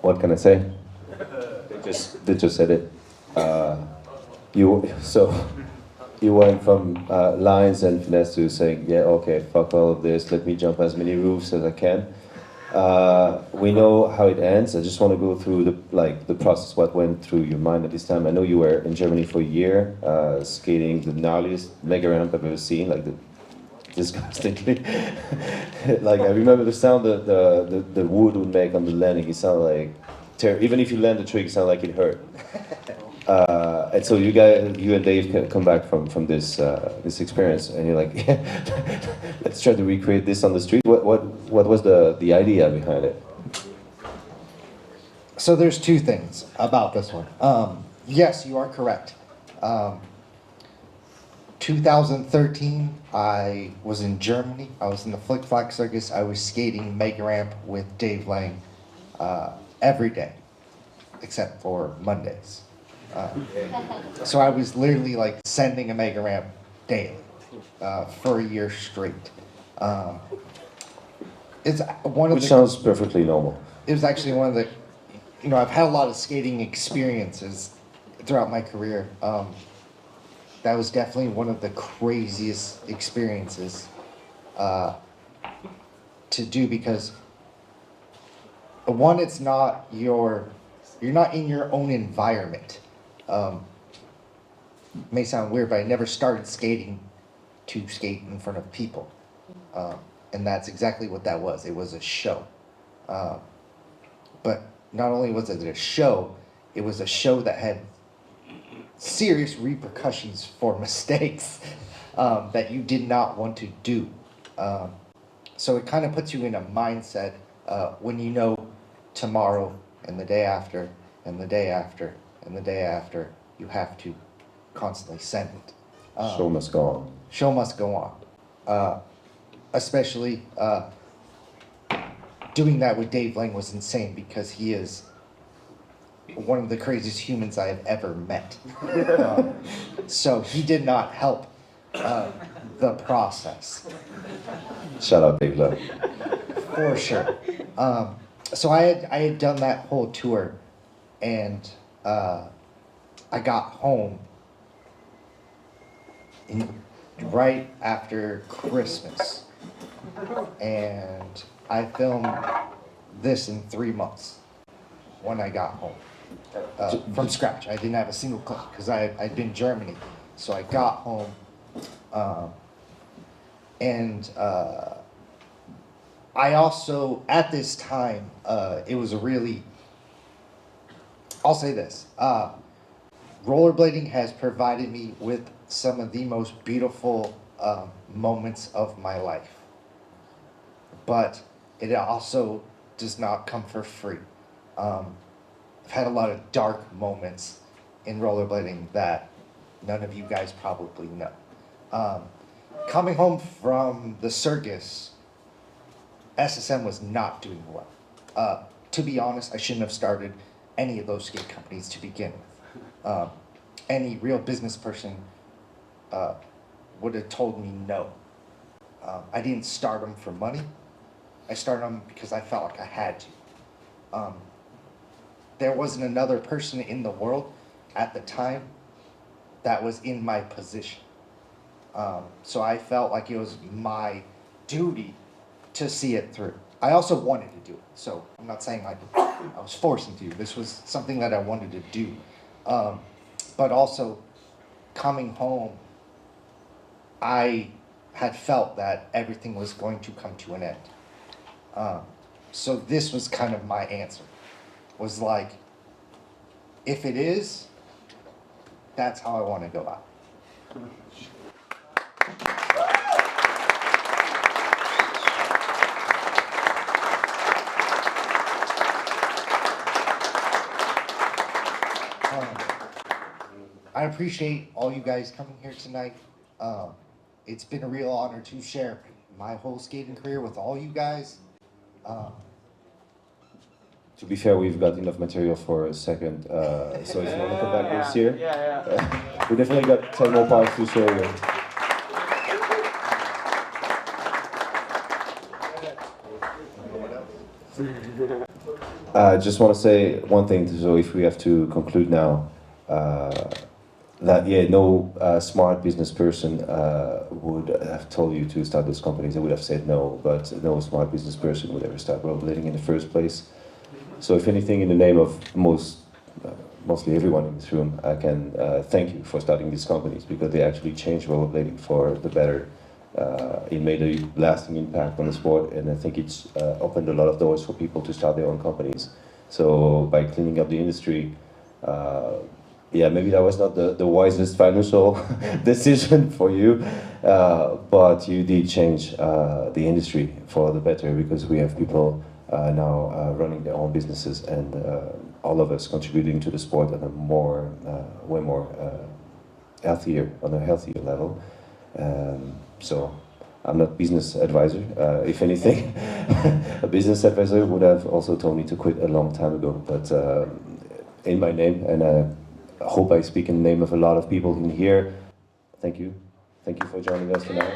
What can I say? They just said it. You went from lines and finesse to saying, yeah, okay, fuck all of this. Let me jump as many roofs as I can. We know how it ends. I just want to go through the process. What went through your mind at this time? I know you were in Germany for a year, skating the gnarliest mega ramp I've ever seen, like disgustingly. Like I remember the sound the wood would make on the landing. It sounded like even if you land the trick, it sounded like it hurt. And so you and Dave come back from this experience, and you're like, yeah, let's try to recreate this on the street. What was the idea behind it? So there's two things about this one. Yes, you are correct. 2013, I was in Germany. I was in the Flick Flack Circus. I was skating Mega Ramp with Dave Lang every day, except for Mondays. So I was literally like sending a Mega Ramp daily for a year straight. It's one of Which sounds perfectly normal. It was actually one of the, I've had a lot of skating experiences throughout my career. That was definitely one of the craziest experiences to do because one, you're not in your own environment. May sound weird, but I never started skating to skate in front of people. And that's exactly what that was. It was a show. But not only was it a show, it was a show that had serious repercussions for mistakes that you did not want to do. So it kind of puts you in a mindset when you know tomorrow and the day after and the day after and the day after, you have to constantly send it. Show must go on. Show must go on. Especially doing that with Dave Lang was insane because he is one of the craziest humans I have ever met. So he did not help the process. Shout out Dave Lang. For sure. So I had done that whole tour, and I got home right after Christmas, and I filmed this in 3 months when I got home from scratch. I didn't have a single clip because I'd been in Germany, so I got home, and I also, at this time, it was a really, I'll say this, rollerblading has provided me with some of the most beautiful moments of my life. But it also does not come for free. I've had a lot of dark moments in rollerblading that none of you guys probably know. Coming home from the circus, SSM was not doing well. To be honest, I shouldn't have started any of those skate companies to begin with. Any real business person would have told me no. I didn't start them for money. I started them because I felt like I had to. There wasn't another person in the world at the time that was in my position. So I felt like it was my duty to see it through. I also wanted to do it, so I'm not saying like I was forcing to. This was something that I wanted to do. But also, coming home, I had felt that everything was going to come to an end. So this was kind of my answer. Was like, if it is, that's how I want to go out. I appreciate all you guys coming here tonight. It's been a real honor to share my whole skating career with all you guys. To be fair, we've got enough material for a second, so if you want to come back this year, we definitely got 10 more parts to show you. I just want to say one thing, so if we have to conclude now, that no smart business person would have told you to start those companies. They would have said no, but no smart business person would ever start rollerblading in the first place. So if anything, in the name of mostly everyone in this room, I can thank you for starting these companies, because they actually changed rollerblading for the better. It made a lasting impact on the sport, and I think it's opened a lot of doors for people to start their own companies. So by cleaning up the industry, maybe that was not the wisest financial decision for you, but you did change the industry for the better, because we have people now running their own businesses, and all of us contributing to the sport on a way more healthier level. So I'm not business advisor. If anything, a business advisor would have also told me to quit a long time ago. But in my name, and I hope I speak in the name of a lot of people in here, thank you. Thank you for joining us tonight.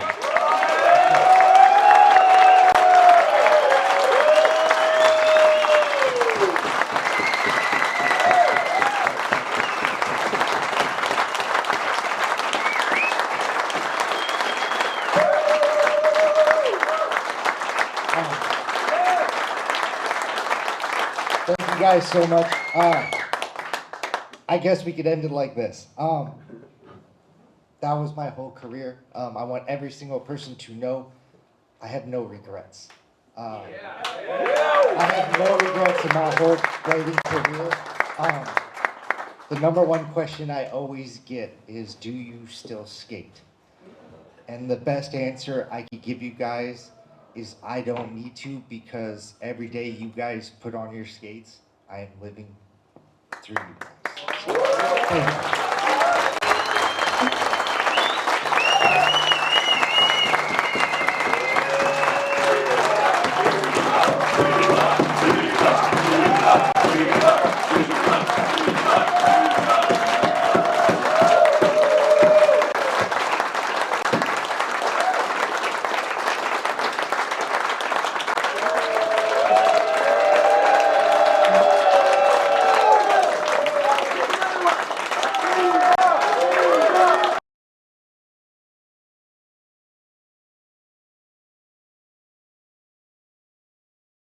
Thank you guys so much. I guess we could end it like this. That was my whole career. I want every single person to know I have no regrets. I have no regrets in my whole blading career. The number one question I always get is, do you still skate? And the best answer I could give you guys is I don't need to, because every day you guys put on your skates, I am living through you guys. So, thank you.